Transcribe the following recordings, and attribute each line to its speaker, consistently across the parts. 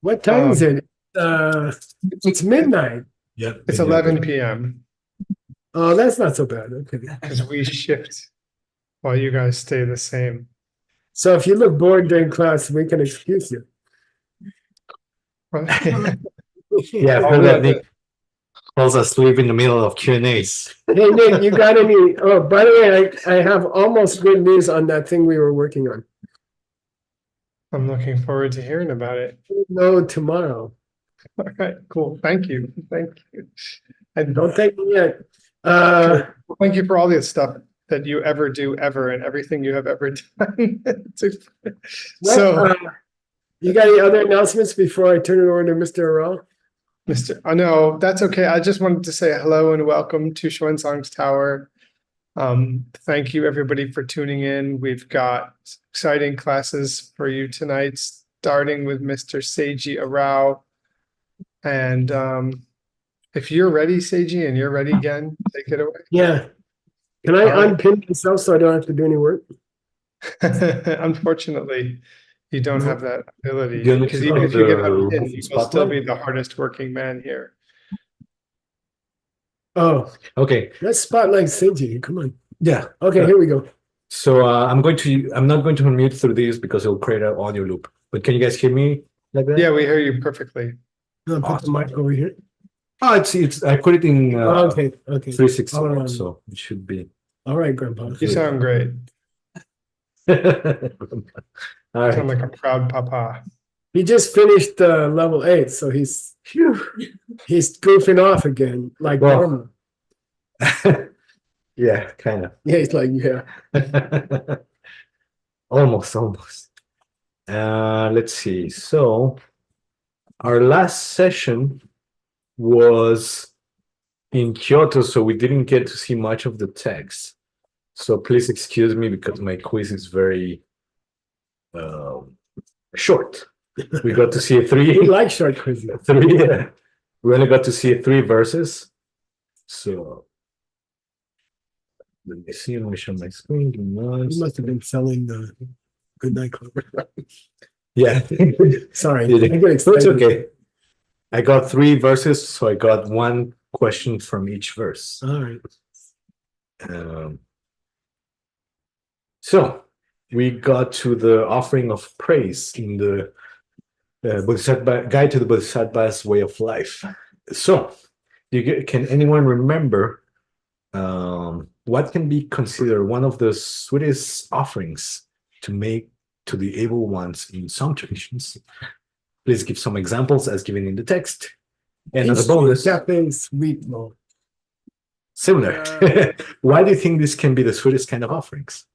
Speaker 1: What time is it? It's midnight.
Speaker 2: Yeah,
Speaker 3: It's 11 p.m.
Speaker 1: Oh, that's not so bad. Okay.
Speaker 3: because we shift while you guys stay the same.
Speaker 1: So if you look bored during class, we can excuse you.
Speaker 2: Yeah,
Speaker 3: Oh,
Speaker 2: for that
Speaker 3: yeah,
Speaker 2: Nick falls asleep in the middle of Q&As.
Speaker 1: Hey, Nick, you got any? Oh, by the way, I have almost good news on that thing we were working on.
Speaker 3: I'm looking forward to hearing about it.
Speaker 1: No, tomorrow.
Speaker 3: All right, cool. Thank you. Thank you. And
Speaker 1: Don't thank me yet.
Speaker 3: thank you for all the stuff that you ever do ever and everything you have ever done. So,
Speaker 1: You got any other announcements before I turn it over to Mr. Arao?
Speaker 3: I know that's okay. I just wanted to say hello and welcome to Xuanzang's Tower. Thank you everybody for tuning in. We've got exciting classes for you tonight, starting with Mr. Seiji Arao. And if you're ready, Seiji, and you're ready again, take it away.
Speaker 1: Yeah. Can I
Speaker 3: All right.
Speaker 1: unpin myself so I don't have to do any work?
Speaker 3: Unfortunately, you don't have that ability
Speaker 2: You
Speaker 3: because
Speaker 2: need
Speaker 3: even
Speaker 2: to
Speaker 3: if you get
Speaker 2: the
Speaker 3: unpinned, you will still
Speaker 2: spotlight?
Speaker 3: be the hardest working man here.
Speaker 1: Oh,
Speaker 2: Okay,
Speaker 1: let's spotlight Seiji. Come on.
Speaker 2: yeah.
Speaker 1: Okay, here we go.
Speaker 2: So I'm not going to unmute through this because it'll create an audio loop. But can you guys hear me like that?
Speaker 3: Yeah, we hear you perfectly.
Speaker 1: I'll put the mic over here.
Speaker 2: Oh, it's I put it in
Speaker 1: Okay.
Speaker 2: 360,
Speaker 1: All right.
Speaker 2: so it should be.
Speaker 1: All right, Grandpa.
Speaker 3: You sound great.
Speaker 2: All
Speaker 3: You sound
Speaker 2: right.
Speaker 3: like a proud papa.
Speaker 1: He just finished level 8, so he's goofing off again, like
Speaker 2: Well-
Speaker 1: normal.
Speaker 2: Yeah, kind
Speaker 1: Yeah, he's like, yeah.
Speaker 2: of. Almost. Let's see. So our last session was in Kyoto, so we didn't get to see much of the text. So please excuse me because my quiz is very short. We got to see
Speaker 1: We
Speaker 2: three.
Speaker 1: like short quizzes.
Speaker 2: We only got to see 3 verses. So let me see. Let me show my screen. Give me one
Speaker 1: You must have been selling the Good Night Club.
Speaker 2: Yeah.
Speaker 1: Sorry.
Speaker 2: Did it?
Speaker 1: I get
Speaker 2: It's
Speaker 1: excited.
Speaker 2: okay. I got 3 verses, so I got 1 question from each verse.
Speaker 1: All right.
Speaker 2: So we got to the offering of praise in the Bodhisattva Guide to the Bodhisattva's Way of Life. So, can anyone remember what can be considered one of the sweetest offerings to make to the able ones in some traditions? Please give some examples as given in the text. And as a bonus,
Speaker 1: Cafe sweet malt.
Speaker 2: similar. Why do you think this can be the sweetest kind of offerings?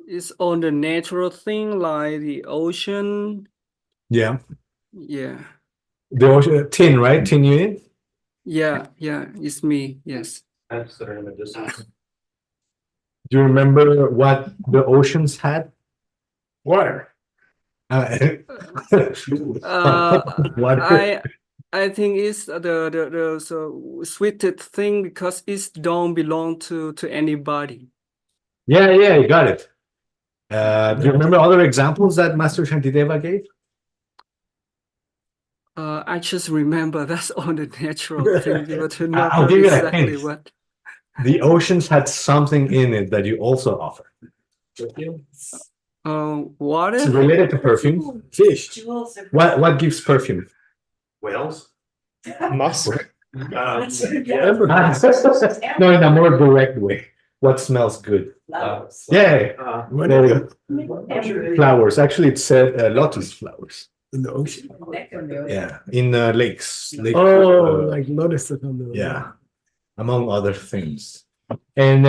Speaker 4: It's on the natural thing like the ocean.
Speaker 2: Yeah,
Speaker 4: Yeah.
Speaker 2: the ocean, tin, right? Tin unit.
Speaker 4: Yeah, it's me. Yes.
Speaker 2: Do you remember what the oceans had?
Speaker 1: Water.
Speaker 2: Water.
Speaker 4: I think it's the so sweetest thing because it don't belong to anybody.
Speaker 2: Yeah, you got it. Do you remember other examples that Master Shantideva gave?
Speaker 4: I just remember that's all the natural thing, but not
Speaker 2: I'll give you a
Speaker 4: exactly
Speaker 2: hint.
Speaker 4: what.
Speaker 2: The oceans had something in it that you also offer.
Speaker 4: Water.
Speaker 2: It's related to perfume.
Speaker 1: Fish.
Speaker 2: What gives perfume?
Speaker 5: Whales?
Speaker 3: Musk.
Speaker 2: No, in a more direct way. What smells good?
Speaker 5: Flowers.
Speaker 2: Yeah, there you go.
Speaker 5: Flowers.
Speaker 2: Flowers. Actually, it said lotus flowers.
Speaker 1: In the ocean.
Speaker 2: Yeah, in lakes.
Speaker 1: Oh, like lotus on the.
Speaker 2: Yeah, among other things. And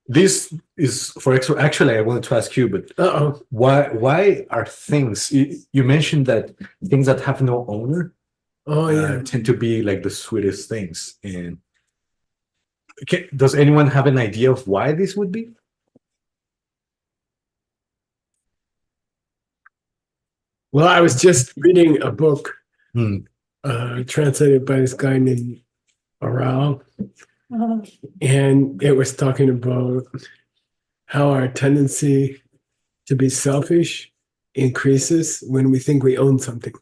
Speaker 2: this is for extra. Actually, I wanted to ask you, but
Speaker 1: Uh-oh.
Speaker 2: why are things? You mentioned that things that have no owner
Speaker 1: Oh, yeah.
Speaker 2: tend to be like the sweetest things. And does anyone have an idea of why this would be?
Speaker 1: Well, I was just reading a book
Speaker 2: Hmm.
Speaker 1: translated by this guy named Arao, and it was talking about how our tendency to be selfish increases when we think we own something.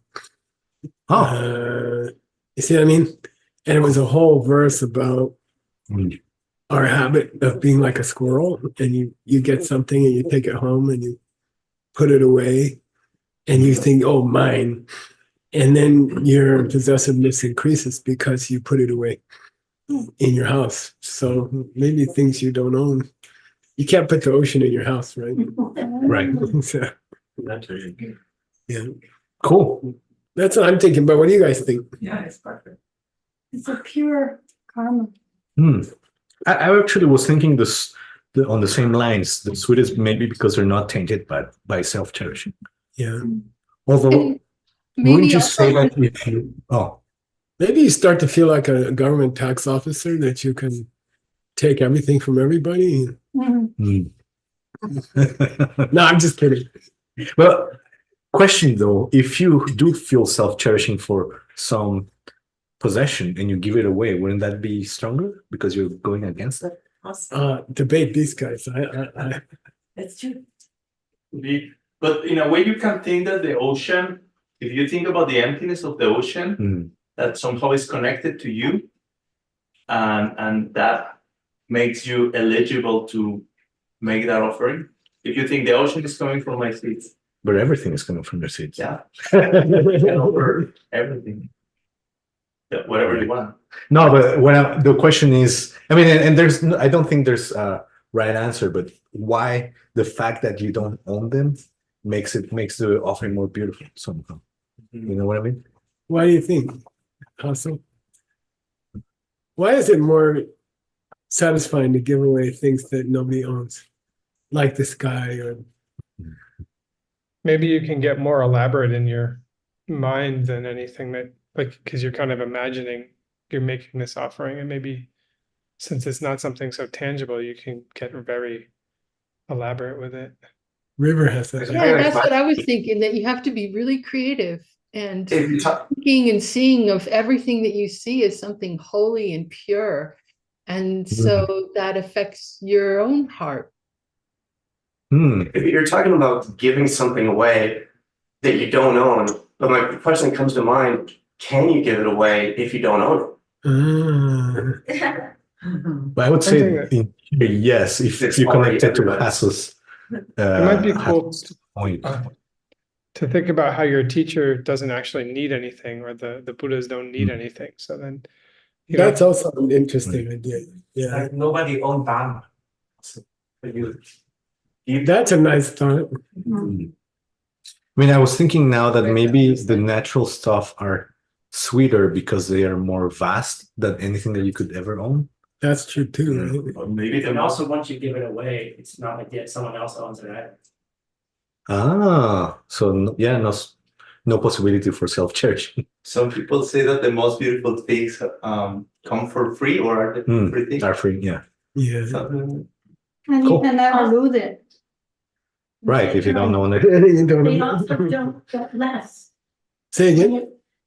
Speaker 2: Oh,
Speaker 1: You see what I mean? And it was a whole verse about
Speaker 2: Mm.
Speaker 1: our habit of being like a squirrel, and you get something and you take it home and you put it away and you think, oh, mine. And then your possessiveness increases because you put it away in your house. So maybe things you don't own. You can't put the ocean in your house, right?
Speaker 2: right.
Speaker 1: So, yeah.
Speaker 2: Cool.
Speaker 1: That's what I'm thinking. But what do you guys think?
Speaker 5: Yeah, it's perfect. It's a pure karma.
Speaker 2: Hmm. I actually was thinking on the same lines. The sweetest maybe because they're not tainted by self-cherishing.
Speaker 1: Yeah.
Speaker 2: Although,
Speaker 6: And
Speaker 2: wouldn't
Speaker 6: maybe
Speaker 2: you
Speaker 6: also
Speaker 2: say that if you? Oh,
Speaker 1: Maybe you start to feel like a government tax officer that you can take everything from everybody.
Speaker 5: Mhm.
Speaker 2: hmm.
Speaker 1: No, I'm just kidding.
Speaker 2: Well, question though, if you do feel self-cherishing for some possession and you give it away, wouldn't that be stronger because you're going against that?
Speaker 5: Awesome.
Speaker 1: Debate these guys. I
Speaker 5: That's true.
Speaker 7: But in a way, you can think that the ocean, if you think about the emptiness of the ocean,
Speaker 2: Mm.
Speaker 7: that somehow is connected to you, and that makes you eligible to make that offering. If you think the ocean is coming from my seeds,
Speaker 2: But everything is coming from your seeds.
Speaker 7: yeah, you can offer everything, yeah, whatever you want.
Speaker 2: No, but the question is, I mean, and there's, I don't think there's a right answer, but why the fact that you don't own them makes the offering more beautiful somehow. You know what I mean?
Speaker 1: Why do you think? Awesome. Why is it more satisfying to give away things that nobody owns, like the sky or?
Speaker 3: Maybe you can get more elaborate in your mind than anything that, like, because you're kind of imagining you're making this offering, and maybe since it's not something so tangible, you can get very elaborate with it.
Speaker 1: River has that.
Speaker 6: Yeah, that's what I was thinking, that you have to be really creative and
Speaker 7: If you talk,
Speaker 6: thinking and seeing of everything that you see as something holy and pure. And so that affects your own heart.
Speaker 2: Hmm.
Speaker 8: If you're talking about giving something away that you don't own, but my question comes to mind, can you give it away if you don't own
Speaker 1: Ah,
Speaker 2: But I would say
Speaker 3: Something
Speaker 2: yes, if
Speaker 8: It's
Speaker 2: you
Speaker 8: already
Speaker 2: connect it to
Speaker 8: everybody's.
Speaker 2: Hass's
Speaker 3: It might be cool
Speaker 2: point.
Speaker 3: to think about how your teacher doesn't actually need anything, or the Buddhas don't need anything. So then, you know,
Speaker 1: that's also an interesting idea. Yeah,
Speaker 8: Like nobody owned Dharma. But
Speaker 1: that's a nice thought.
Speaker 2: I mean, I was thinking now that maybe the natural stuff are sweeter because they are more vast than anything that you could ever own.
Speaker 1: That's true too. Right?
Speaker 7: or maybe the
Speaker 9: And also, once you give it away, it's not like yet someone else owns it either.
Speaker 2: Ah, so yeah, no possibility for self-cherishing.
Speaker 7: some people say that the most beautiful things come for free or are the free things.
Speaker 2: Are free, yeah.
Speaker 1: Yeah.
Speaker 7: Something-
Speaker 5: And
Speaker 2: Cool.
Speaker 5: you can never lose it.
Speaker 2: Right, if you don't own it.
Speaker 1: You don't
Speaker 5: They
Speaker 1: know.
Speaker 5: also don't get less.
Speaker 1: Say
Speaker 5: When
Speaker 1: again.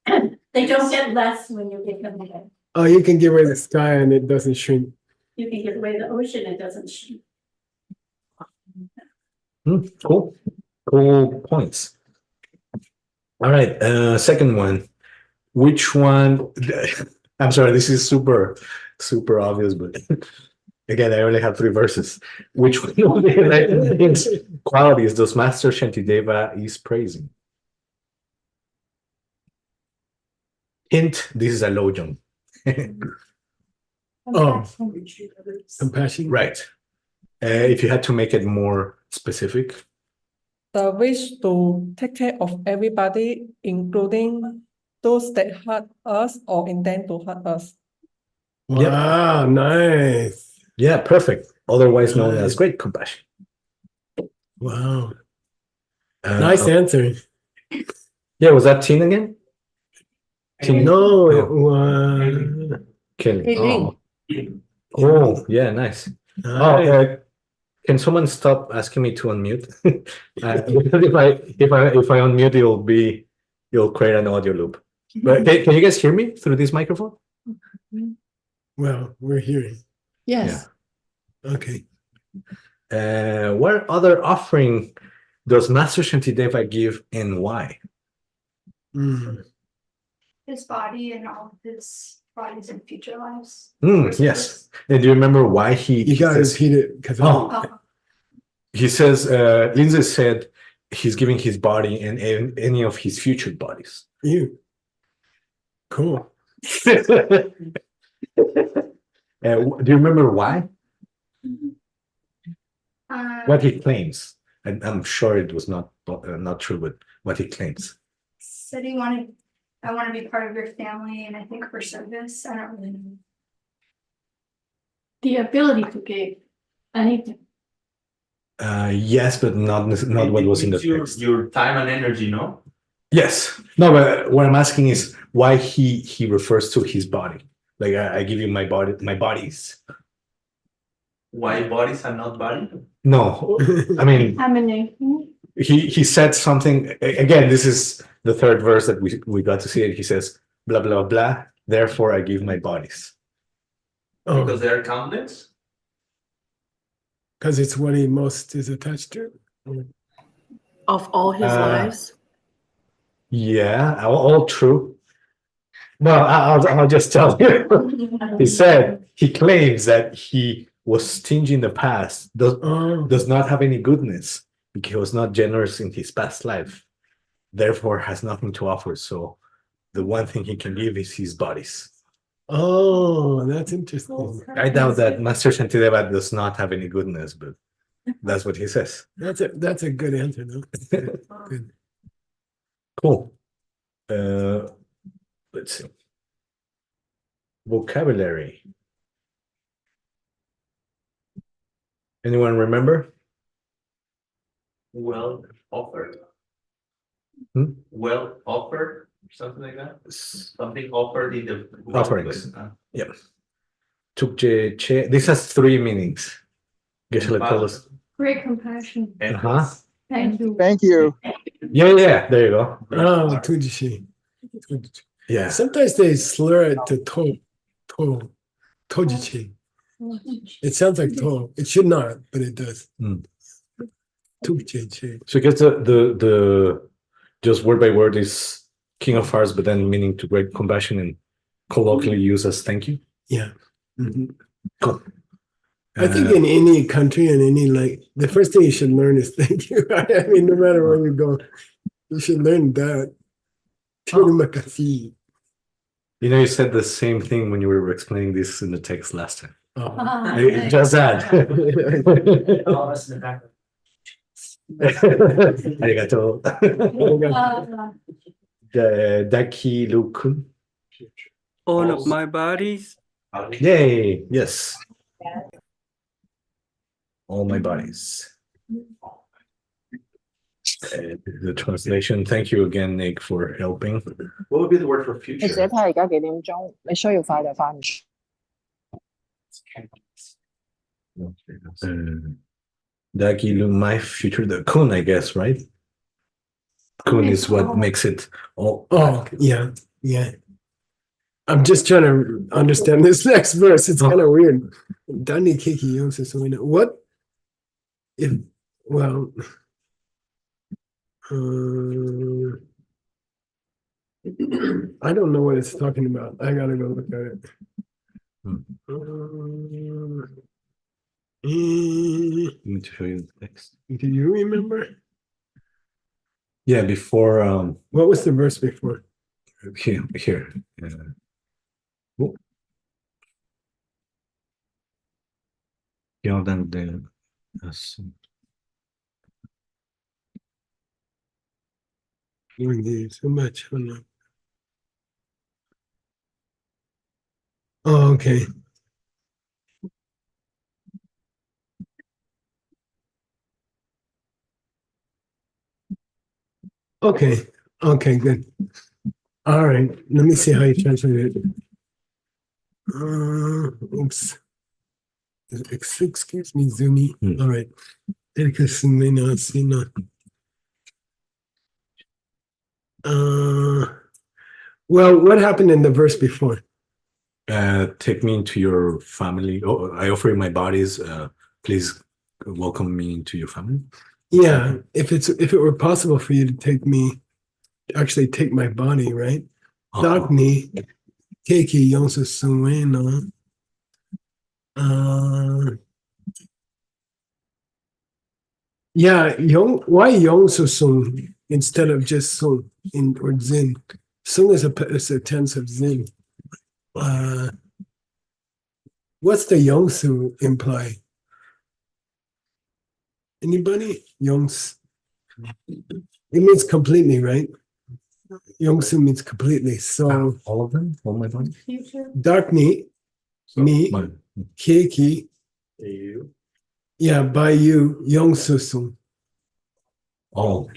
Speaker 5: you- They don't get less when you give them away.
Speaker 1: Oh, you can give away the sky and it doesn't shrink.
Speaker 5: You can give away the ocean, it doesn't shrink.
Speaker 2: Cool. Cool points. All right, second one. Which one? I'm sorry, this is super obvious, but again, I only have 3 verses. Which one of the enlightenment qualities does Master Shantideva is praising? Hint, this is a lojong.
Speaker 1: Oh. Compassion.
Speaker 2: Right. If you had to make it more specific.
Speaker 10: The wish to take care of everybody, including those that hurt us or intend to hurt us.
Speaker 1: Wow, nice.
Speaker 2: Yeah, perfect. Otherwise known as
Speaker 1: Nice.
Speaker 2: great compassion.
Speaker 1: Wow. Nice answer.
Speaker 2: Yeah, was that Tin again? Tin.
Speaker 1: No, it
Speaker 2: Oh,
Speaker 1: was.
Speaker 2: Kelly.
Speaker 6: Hey,
Speaker 2: Oh, yeah, nice. Oh,
Speaker 1: Nice.
Speaker 2: can someone stop asking me to unmute? Because if I unmute, it'll create an audio loop. But can you guys hear me through this microphone?
Speaker 1: Well, we're hearing.
Speaker 6: yes.
Speaker 1: Okay.
Speaker 2: What other offering does Master Shantideva give and why?
Speaker 1: Mm.
Speaker 5: His body and all of his bodies in future lives.
Speaker 2: Yes. And do you remember why
Speaker 1: You gotta repeat it because
Speaker 5: Oh,
Speaker 2: he says, Lindsay said he's giving his body and any of his future bodies.
Speaker 1: you. Cool.
Speaker 2: Do you remember why? What he claims? And I'm sure it was not true, but what he claims.
Speaker 5: said I want to be part of your family, and I think for service, I don't really know. The ability to give anything.
Speaker 2: Yes, but not what was in the text.
Speaker 7: Your time and energy, no?
Speaker 2: Yes. No, but what I'm asking is why he refers to his body. Like I give you my bodies.
Speaker 7: Why bodies and not body?
Speaker 2: No, I mean
Speaker 5: Emanation.
Speaker 2: he said something again. This is the third verse that we got to see it. He says blah blah blah. Therefore, I give my bodies.
Speaker 1: Oh,
Speaker 7: Because they're countless?
Speaker 1: because it's what he most is attached to.
Speaker 6: Of all his lives.
Speaker 2: Yeah, all true. Well, I'll just tell you. He said he claims that he was stingy in the past, does not have any goodness because he was not generous in his past life, therefore has nothing to offer. So the one thing he can give is his bodies.
Speaker 1: Oh, that's interesting.
Speaker 2: I doubt that Master Shantideva does not have any goodness, but that's what he says.
Speaker 1: That's a good answer, though. Good.
Speaker 2: Cool. Let's see. Vocabulary. Anyone remember?
Speaker 7: Well offered.
Speaker 2: Hmm?
Speaker 7: Well offered, something like that. Something offered in the
Speaker 2: Offerings. Yep. Tukje che. This has three meanings. Geshe-la told us.
Speaker 5: Great compassion.
Speaker 2: Uh-huh.
Speaker 5: Thank you.
Speaker 11: Thank you.
Speaker 2: Yeah. There you go.
Speaker 1: Oh, Tujishi.
Speaker 2: Yeah.
Speaker 1: Sometimes they slur it to Tojichi. It sounds like to. It should not, but it does. Tujichi.
Speaker 2: So I guess the just word by word is King of Hearts, but then meaning to great compassion and colloquially used as thank you.
Speaker 1: Yeah.
Speaker 2: Cool.
Speaker 1: I think in any country and the first thing you should learn is thank you. I mean, no matter where you go, you should learn that. Terima kasih.
Speaker 2: You know, you said the same thing when you were explaining this in the text last time.
Speaker 5: Oh.
Speaker 2: Just that.
Speaker 9: All of us in the back.
Speaker 2: Arigato. Daki Lukun.
Speaker 4: All of my bodies.
Speaker 2: Yay. Yes. All my bodies. The translation. Thank you again, Nick, for helping.
Speaker 7: What would be the word for
Speaker 11: 你自己
Speaker 7: future?
Speaker 11: 睇而家幾點鐘？你需要快就快，唔需
Speaker 2: Daki Lu, my future, the kun, I guess, right? Kun is what makes it all.
Speaker 1: Oh, yeah. I'm just trying to understand this next verse. It's kind of weird. Dani Kiki Yonsa Suina. What if, well, I don't know what it's talking about. I gotta go look at it.
Speaker 2: Let me show you the text.
Speaker 1: Do you remember?
Speaker 2: Yeah, before
Speaker 1: What was the verse before?
Speaker 2: here.
Speaker 1: So much. Oh, no. Oh, okay. Okay, good. All right, let me see how you translate it. Oops. Excuse me, Zuni. All right. Well, what happened in the verse before?
Speaker 2: Take me into your family. Oh, I offer you my bodies. Please welcome me into your family.
Speaker 1: Yeah, if it were possible for you to actually take my body, right? Dakni, keiki yonsu sueno. Yeah, why yongsu sung instead of just sung or zin? Sung is a tense of zin. What's the yongsu imply? Anybody? Yongs. It means completely, right? Yongsu means completely. So
Speaker 2: all of them, all my body.
Speaker 1: Dakni, me, keiki. Yeah, by you, yongsu sung.
Speaker 2: Oh,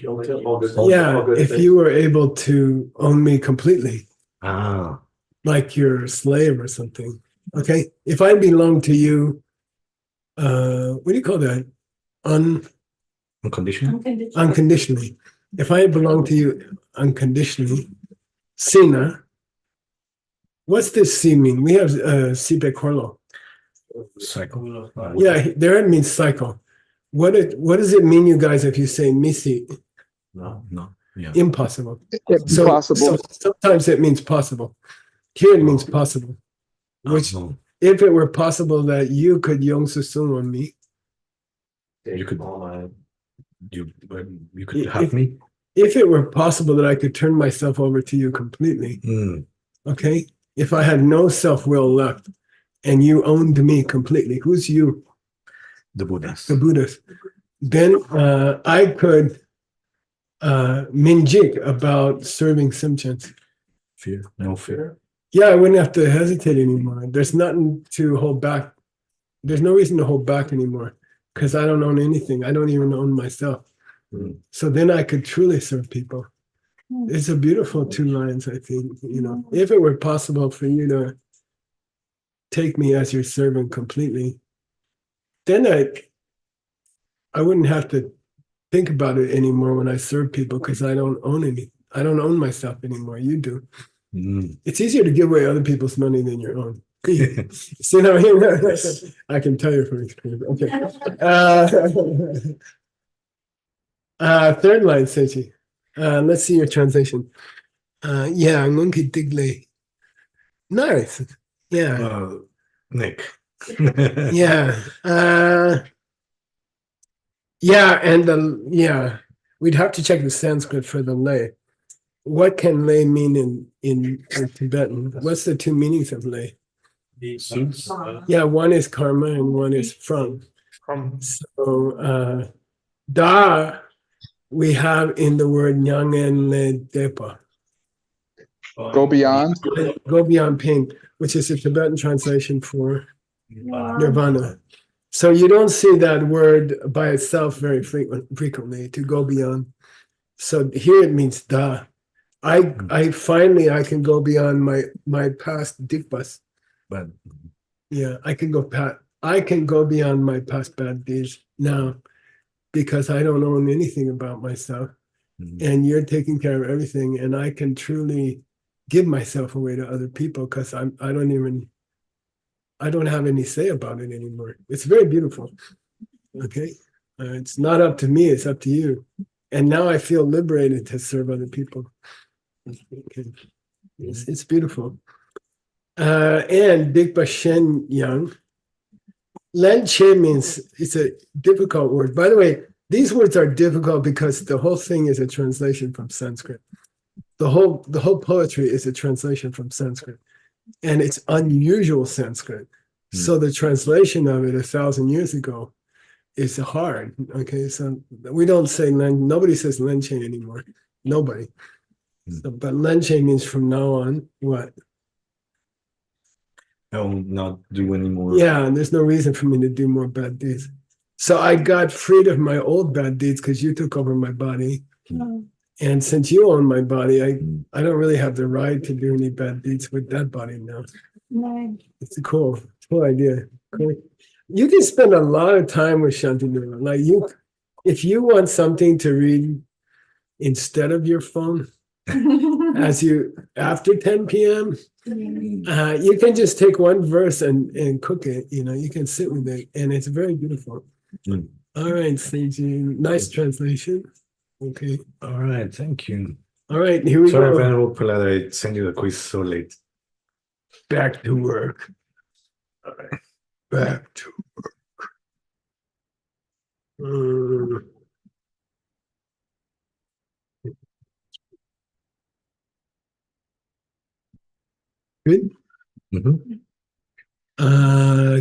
Speaker 1: Yeah, if you were able to own me completely, like you're a slave or something. Okay, if I belong to you, what do you call that? Unconditionally. If I belong to you unconditionally, sina. What's this si mean? We have sipe korlo.
Speaker 2: Cycle.
Speaker 1: Yeah, there it means cycle. What does it mean, you guys, if you say misi?
Speaker 2: No. Yeah.
Speaker 1: Impossible.
Speaker 12: Impossible.
Speaker 1: So sometimes it means possible. Here it means possible. Which, if it were possible that you could yongsu sung on me,
Speaker 2: you could have me.
Speaker 1: If it were possible that I could turn myself over to you completely, okay? If I had no self-will left and you owned me completely, who's you?
Speaker 2: The Buddhas.
Speaker 1: The Buddhas. Then I could minjik about serving simchans.
Speaker 2: Fear, no fear.
Speaker 1: Yeah, I wouldn't have to hesitate anymore. There's nothing to hold back. There's no reason to hold back anymore because I don't own anything. I don't even own myself. So then I could truly serve people. It's a beautiful 2 lines, I think. If it were possible for you to take me as your servant completely, then I wouldn't have to think about it anymore when I serve people because I don't own any. I don't own myself anymore. You do. It's easier to give away other people's money than your own. See what I mean? I can tell you from experience. Okay. Third line, Seiji. Let's see your translation. Yeah, ngunki digle. Nice. Yeah.
Speaker 2: Nick.
Speaker 1: Yeah. Yeah, and we'd have to check the Sanskrit for the lay. What can lay mean in Tibetan? What's the 2 meanings of lay? Yeah, one is karma and one is from. So da we have in the word nyangen le depa.
Speaker 12: Go beyond.
Speaker 1: Go beyond pain, which is a Tibetan translation for nirvana. So you don't see that word by itself very frequently, to go beyond. So here it means da. I finally can go beyond my past dikpas.
Speaker 2: But
Speaker 1: yeah, I can go beyond my past bad deeds now because I don't own anything about myself. And you're taking care of everything, and I can truly give myself away to other people because I don't have any say about it anymore. It's very beautiful. Okay. It's not up to me, it's up to you. And now I feel liberated to serve other people. Okay. It's beautiful. And Dikpa Shen Yang. Len Che means, it's a difficult word. By the way, these words are difficult because the whole thing is a translation from Sanskrit. The whole poetry is a translation from Sanskrit. And it's unusual Sanskrit. So the translation of it 1,000 years ago is hard. Okay, so we don't say nobody says Lenche anymore. Nobody. So, but Lenche means from now on, what?
Speaker 2: I will not do any more.
Speaker 1: Yeah, and there's no reason for me to do more bad deeds. So I got freed of my old bad deeds because you took over my body. And since you own my body, I don't really have the right to do any bad deeds with that body now. It's a cool idea. Cool. You can spend a lot of time with Shantideva. Like if you want something to read instead of your phone, after 10 p.m., you can just take one verse and cook it. You can sit with it, and it's very beautiful. All right, Seiji. Nice translation. Okay.
Speaker 2: All right, thank you.
Speaker 1: All right, here we
Speaker 2: Sorry,
Speaker 1: go.
Speaker 2: Venerable Prelate, I sent you the quiz so late.
Speaker 1: Back to work.
Speaker 2: All right.
Speaker 1: Back to work. Good.
Speaker 2: Mhm.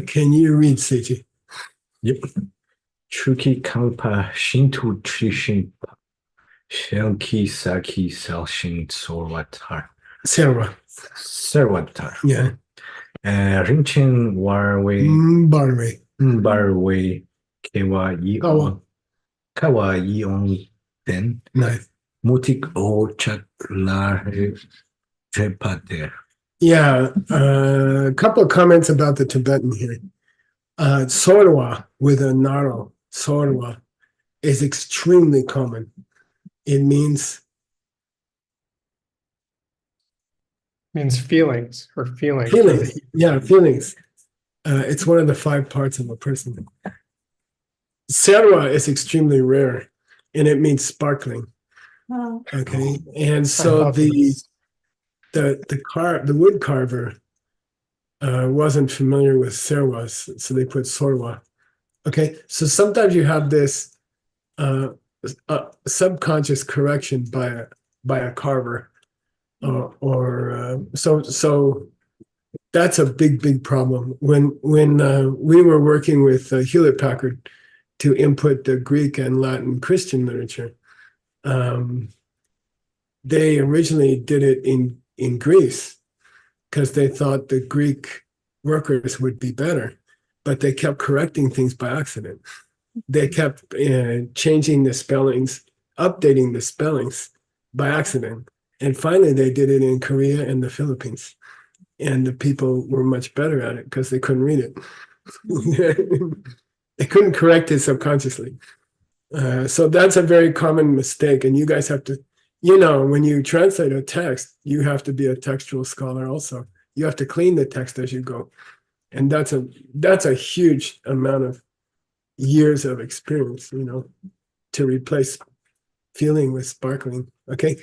Speaker 1: Can you read, Seiji?
Speaker 2: Yep. Chuki Kalpa Shintu Trishinpa Shelki Saki Selshin Sorwatar
Speaker 1: Sarah.
Speaker 2: Serwatar.
Speaker 1: Yeah.
Speaker 2: Rinchen Warwe
Speaker 1: Barwe.
Speaker 2: Barwe Kewa
Speaker 1: Kawa.
Speaker 2: Kawa Ion Den
Speaker 1: Nice.
Speaker 2: Mutik O Chaklar Trepater.
Speaker 1: Yeah. A couple of comments about the Tibetan here. Sorwa with a naro, sorwa, is extremely common. It means
Speaker 3: feelings or feelings.
Speaker 1: feelings. Yeah, feelings. It's one of the 5 parts of a person. Serwa is extremely rare, and it means sparkling. Okay, and so the wood carver wasn't familiar with serwas, so they put sorwa. Okay, so sometimes you have this subconscious correction by a carver, so that's a big problem. When we were working with Hewlett Packard to input the Greek and Latin Christian literature, they originally did it in Greece because they thought the Greek workers would be better, but they kept correcting things by accident. They kept changing the spellings, updating the spellings by accident. And finally, they did it in Korea and the Philippines. And the people were much better at it because they couldn't read it. They couldn't correct it subconsciously. So that's a very common mistake. And you guys have to, when you translate a text, you have to be a textual scholar also. You have to clean the text as you go. And that's a huge amount of years of experience, to replace feeling with sparkling. Okay.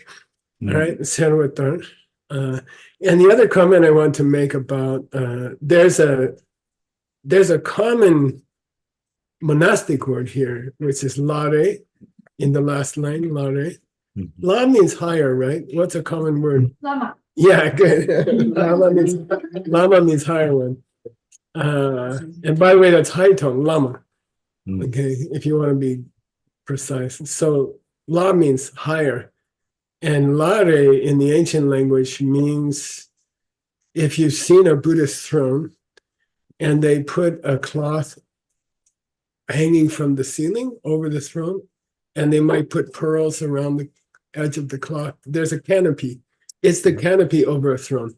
Speaker 1: All right. Serwatar. And the other comment I want to make about there's a common monastic word here, which is lare in the last line, lare. La means higher, right? What's a common word?
Speaker 5: Lama.
Speaker 1: Yeah, good. Lama means higher one. And by the way, that's high tone, lama. Okay, if you want to be precise. So la means higher. And lare in the ancient language means if you've seen a Buddhist throne and they put a cloth hanging from the ceiling over the throne, and they might put pearls around the edge of the cloth. There's a canopy. It's the canopy over a throne.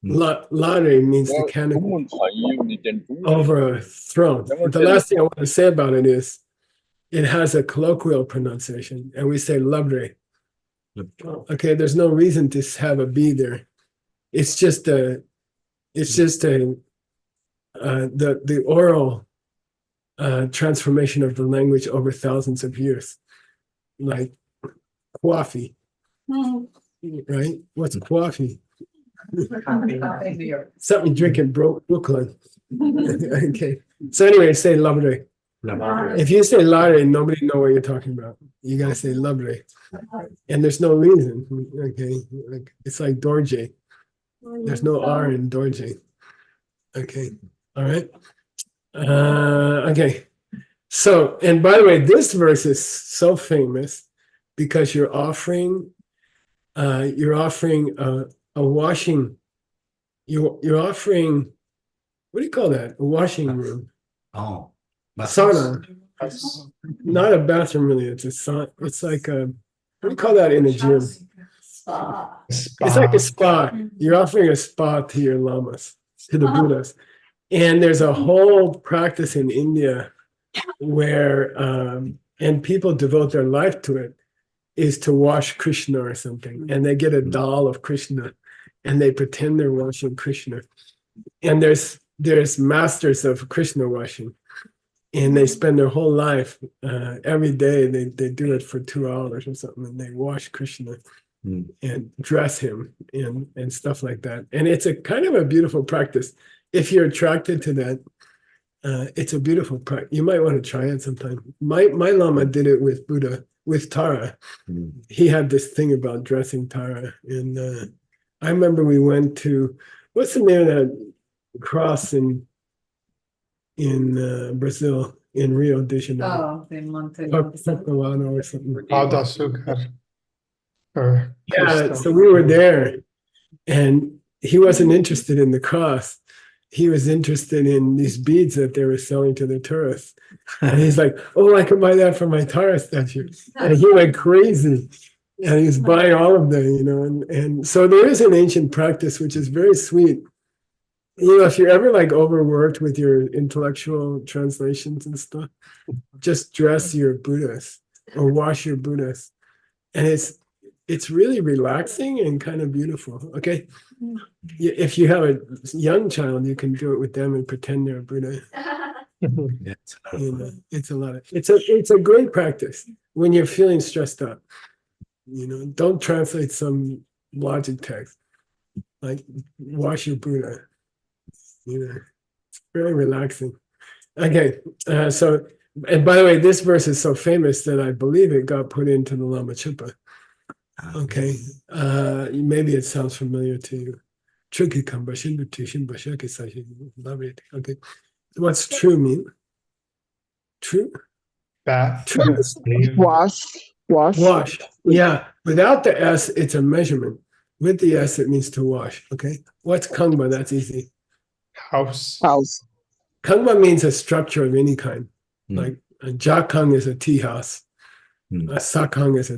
Speaker 1: Lare means the canopy over a throne. The last thing I want to say about it is it has a colloquial pronunciation, and we say labre. Okay, there's no reason to have a B there. It's just the oral transformation of the language over thousands of years, like coffee, right? What's coffee? Something you drink in Brooklyn. Okay. So anyway, say labre. If you say lare, nobody know what you're talking about. You gotta say labre, and there's no reason. Okay, it's like dorje. There's no R in dorje. Okay, all right. Okay. So, and by the way, this verse is so famous because you're offering a washing. You're offering, what do you call that? A washing room.
Speaker 2: Oh.
Speaker 1: Sauna. Not a bathroom, really. It's a sauna. It's like a, what do you call that in a gym?
Speaker 3: Spa.
Speaker 1: It's like a spa. You're offering a spa to your lamas, to the Buddhas. And there's a whole practice in India where, and people devote their life to it, is to wash Krishna or something. And they get a doll of Krishna and they pretend they're washing Krishna. And there's masters of Krishna washing. and they spend their whole life every day. They do it for 2 hours or something, and they wash Krishna and dress him and stuff like that. And it's a kind of a beautiful practice. If you're attracted to that, it's a beautiful practice. You might want to try it sometime. My Lama did it with Buddha, with Tara. He had this thing about dressing Tara. And I remember we went to, what's the name of that cross in Brazil, in Rio de Janeiro?
Speaker 6: Oh, the Monte.
Speaker 1: Pacalano or something.
Speaker 3: Ada Sugar. Or
Speaker 1: Yeah,
Speaker 3: Cristo.
Speaker 1: so we were there, and he wasn't interested in the cross. He was interested in these beads that they were selling to the tourists. And he's like, oh, I can buy that for my Tara statue. And he went crazy. And he was buying all of them, you know. And so there is an ancient practice which is very sweet. You know, if you're ever like overworked with your intellectual translations and stuff, just dress your Buddhas or wash your Buddhas. And it's really relaxing and kind of beautiful. Okay. If you have a young child, you can do it with them and pretend they're a Buddha. You know, it's a great practice when you're feeling stressed out. You know, don't translate some logic text. Like wash your Buddha. You know, it's very relaxing. Okay, so and by the way, this verse is so famous that I believe it got put into the Lama Chupa. Okay, maybe it sounds familiar to you. Okay, what's true mean? True?
Speaker 3: That.
Speaker 1: True. Wash. Yeah, without the S, it's a measurement. With the S, it means to wash. Okay, what's kangba? That's easy.
Speaker 3: House.
Speaker 1: Kangba means a structure of any kind. Like a jakang is a tea house. A sakang is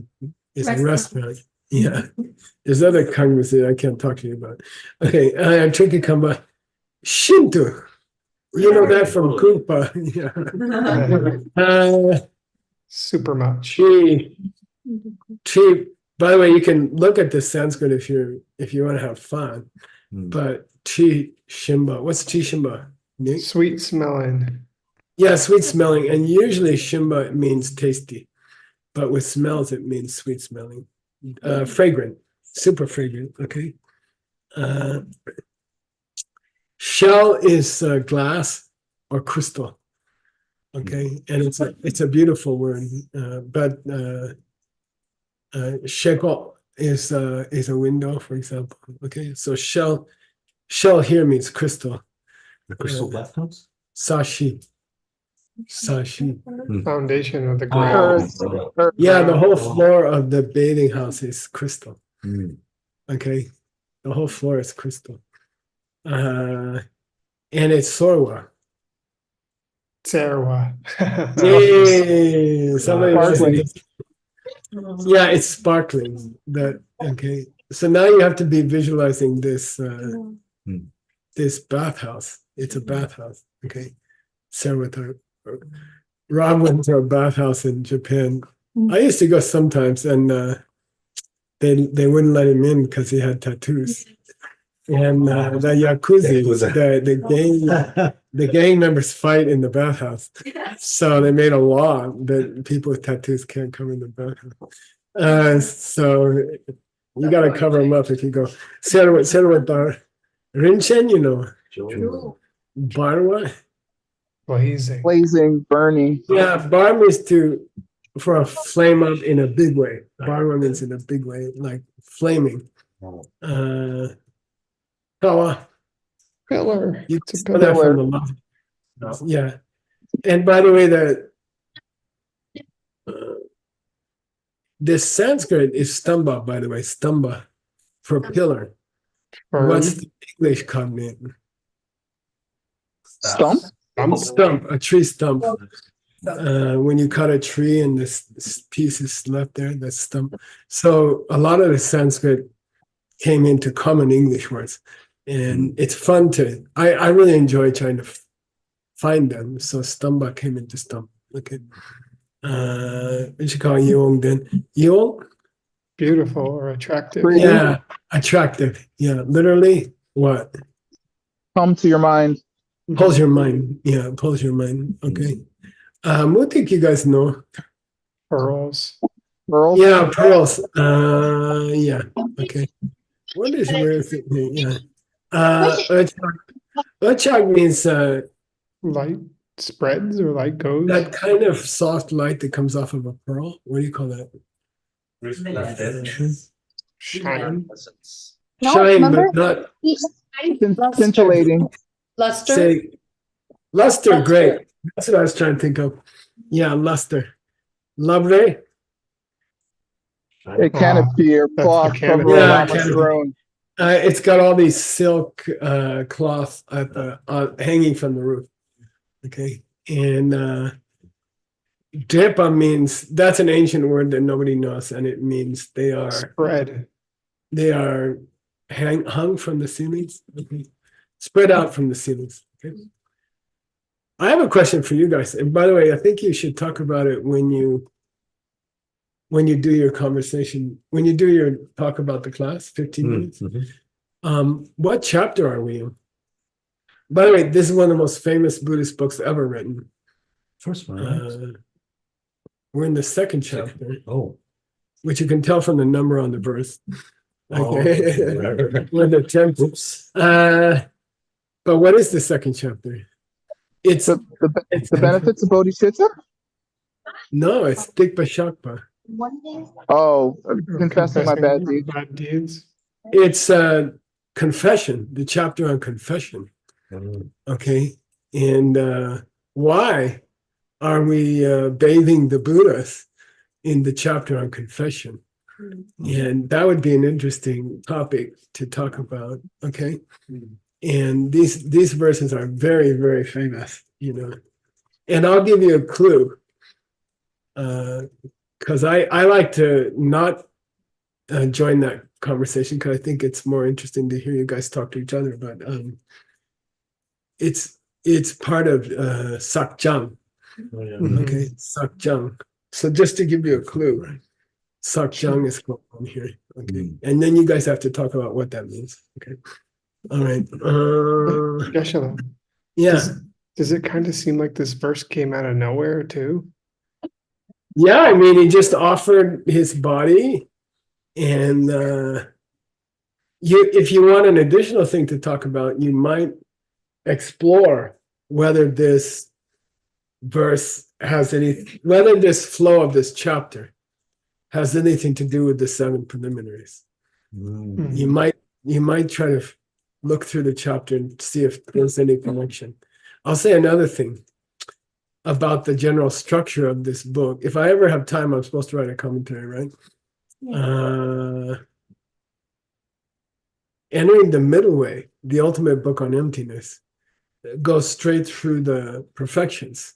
Speaker 1: a restaurant. Yeah. There's other kangas that I can't talk to you about. Okay, tricky kamba. Shinto. You know that from Kumpa. Yeah.
Speaker 3: Super much.
Speaker 1: Tree. By the way, you can look at the Sanskrit if you want to have fun. But chi shimba. What's chi shimba? Nick?
Speaker 3: Sweet smelling.
Speaker 1: Yeah, sweet smelling. And usually shimba means tasty. But with smells, it means sweet smelling. Fragrant. Super fragrant. Okay. Shell is glass or crystal. Okay. And it's a beautiful word. But sheko is a window, for example. Okay. So shell here means crystal.
Speaker 2: The crystal bathhouse?
Speaker 1: Sashi.
Speaker 3: Foundation of the ground.
Speaker 1: Yeah, the whole floor of the bathing house is crystal. Okay. The whole floor is crystal. And it's sorwa.
Speaker 3: Sarwa.
Speaker 1: Yay! Somebody yeah, it's sparkling. Okay. So now you have to be visualizing this this bathhouse. It's a bathhouse. Okay. Sarwata. Rob went to a bathhouse in Japan. I used to go sometimes, and they wouldn't let him in because he had tattoos. And the yakuza, the gang members fight in the bathhouse. So they made a law that people with tattoos can't come in the bathhouse. So you got to cover them up if you go. Sarwata Rinchen, you know. Barwa.
Speaker 12: Blazing, burning.
Speaker 1: Yeah, barm is for a flame up in a big way. Barma means in a big way, like flaming. Kawa.
Speaker 3: Pillar.
Speaker 1: You know that from the law. Yeah. And by the way, this Sanskrit is stamba, by the way, stamba for pillar. What's the English cognate?
Speaker 12: Stump?
Speaker 1: Stump, a tree stump. When you cut a tree and this piece is left there, that's stump. So a lot of the Sanskrit came into common English words. And it's fun I really enjoy trying to find them. So stamba came into stump. Okay. We should call Yong then. Yong?
Speaker 3: Beautiful or attractive.
Speaker 1: Yeah, attractive. Yeah, literally what?
Speaker 12: Come to your mind.
Speaker 1: Pulls your mind. Yeah, pulls your mind. Okay. What think you guys know?
Speaker 3: Pearls.
Speaker 12: Pearls?
Speaker 1: Yeah, pearls. Yeah. Okay. Where is it? Yeah. Uchak means
Speaker 3: Light spreads or light goes.
Speaker 1: that kind of soft light that comes off of a pearl. What do you call that?
Speaker 3: Shine.
Speaker 11: No,
Speaker 1: Shine,
Speaker 11: remember?
Speaker 1: but not
Speaker 12: Scintillating.
Speaker 6: Luster?
Speaker 1: say luster. Great. That's what I was trying to think of. Yeah, luster. Lovely.
Speaker 12: A canopy or
Speaker 3: That's
Speaker 12: cloth
Speaker 3: the canopy.
Speaker 12: cover a
Speaker 1: Yeah,
Speaker 12: llama's
Speaker 1: canopy.
Speaker 12: throne.
Speaker 1: It's got all these silk cloth at the hanging from the roof. Okay, and Drepa means that's an ancient word that nobody knows, and it means they are
Speaker 3: Spread.
Speaker 1: hung from the ceilings, okay. Spread out from the ceilings. Okay. I have a question for you guys, and by the way, I think you should talk about it when you do your conversation, when you do your talk about the class, 15 minutes. What chapter are we in? By the way, this is one of the most famous Buddhist books ever written.
Speaker 2: First one, right?
Speaker 1: We're in the second chapter,
Speaker 2: Oh.
Speaker 1: which you can tell from the number on the verse.
Speaker 2: Oh,
Speaker 1: Okay.
Speaker 2: right.
Speaker 1: We're in the 10th. But what is the second chapter? It's
Speaker 12: The benefits of Bodhisattva?
Speaker 1: no, it's Dikpa Shakpa.
Speaker 12: Oh, confessing my bad deeds.
Speaker 3: Bad deeds.
Speaker 1: It's confession, the chapter on confession. Okay. And why are we bathing the Buddhas in the chapter on confession? And that would be an interesting topic to talk about. Okay. And these verses are very, very famous, you know. And I'll give you a clue. Because I like to not join that conversation because I think it's more interesting to hear you guys talk to each other. But it's part of Sakjang. Okay, Sakjang. So just to give you a clue, Sakjang is going on here. Okay, and then you guys have to talk about what that means. Okay, all right.
Speaker 3: Geshe-la,
Speaker 1: Yeah,
Speaker 3: does it kind of seem like this verse came out of nowhere too?
Speaker 1: yeah. I mean, he just offered his body, and if you want an additional thing to talk about, you might explore whether this verse has whether this flow of this chapter has anything to do with the 7 preliminaries. You might try to look through the chapter and see if there's any connection. I'll say another thing about the general structure of this book. If I ever have time, I'm supposed to write a commentary, right? Entering the middle way, the ultimate book on emptiness, goes straight through the perfections.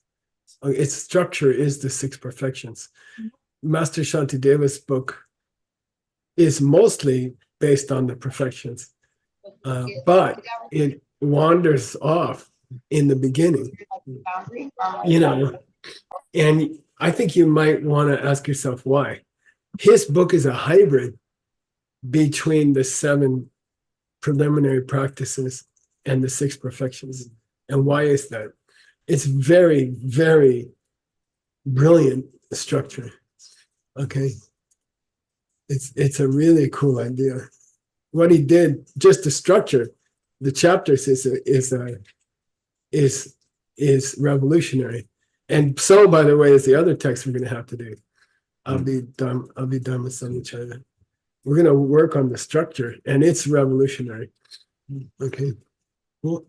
Speaker 1: Its structure is the 6 perfections. Master Shantideva's book is mostly based on the perfections, but it wanders off in the beginning, you know, and I think you might want to ask yourself why. His book is a hybrid between the 7 preliminary practices and the 6 perfections. And why is that? It's very, very brilliant structure. Okay. It's a really cool idea. What he did, just the structure, the chapters is revolutionary. And so, by the way, is the other text we're going to have to do. Abhidhamma Samachaya. We're going to work on the structure, and it's revolutionary. Okay. Well,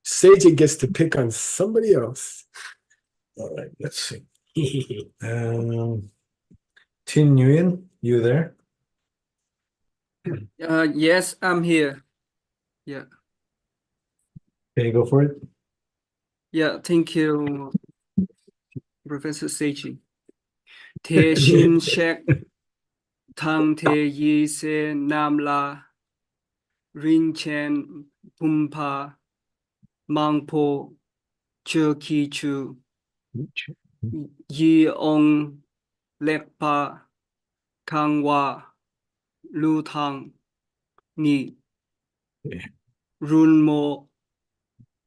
Speaker 1: Seiji gets to pick on somebody else.
Speaker 2: All right, let's see. Tin Nguyen, you there?
Speaker 4: Yes, I'm here. Yeah.
Speaker 2: Can you go for it?
Speaker 4: Yeah, thank you, Professor Seiji. Te Shin Shek Tang Te Yi Se Nam La Rin Chen Pumpa Mangpo Chu Ki Chu Yi Ong Lekpa Kang Wa Lu Tang Ni. Runmo,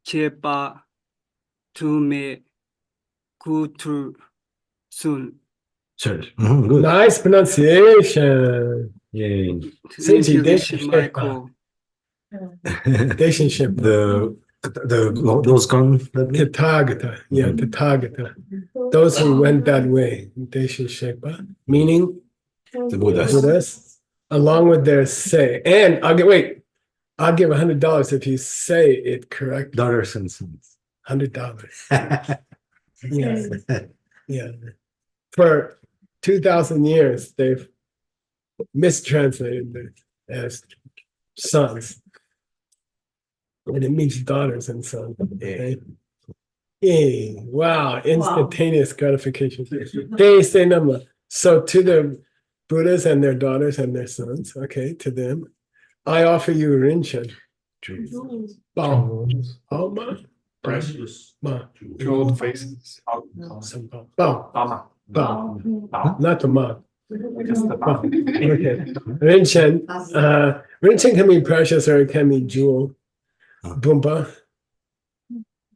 Speaker 4: Chepa, Tume, Kutu, Sun.
Speaker 2: Good.
Speaker 1: Nice pronunciation.
Speaker 2: Yay.
Speaker 1: Seiji,
Speaker 4: Intuition, Michael.
Speaker 1: Relationship.
Speaker 2: Those gone.
Speaker 1: Tathagata. Yeah, Tathagata. Those who went that way. Deshishepa. Meaning
Speaker 2: The Buddhas.
Speaker 1: Buddhas, along with their say. And I'll give $100 if you say it correct.
Speaker 2: Daughters and sons.
Speaker 1: $100. Yeah. Yeah. For 2,000 years, they've mistranslated it as sons. And it means daughters and sons. Okay? Hey, wow, instantaneous gratification. They say number. So to the Buddhas and their daughters and their sons, okay, to them, I offer you Rinchen. Bao. Bao ma?
Speaker 9: Precious.
Speaker 1: Ma.
Speaker 3: Jeweled faces.
Speaker 1: Bao. Bao. Bao. Not the ma. Bao. Okay. Rinchen. Rinchen can be precious or it can be jewel. Bumpa.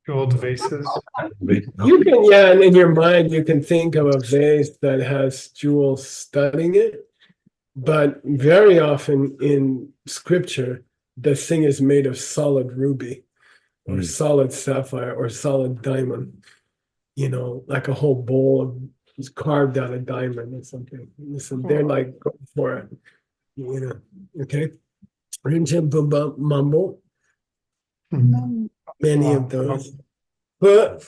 Speaker 3: Jeweled vases.
Speaker 1: You can, yeah, and in your mind, you can think of a vase that has jewels studding it. But very often in scripture, the thing is made of solid ruby or solid sapphire or solid diamond, you know, like a whole bowl is carved out of diamond or something. Listen, they're like, go for it, you know, okay? Rinchen Bumba Mambo, many of those. But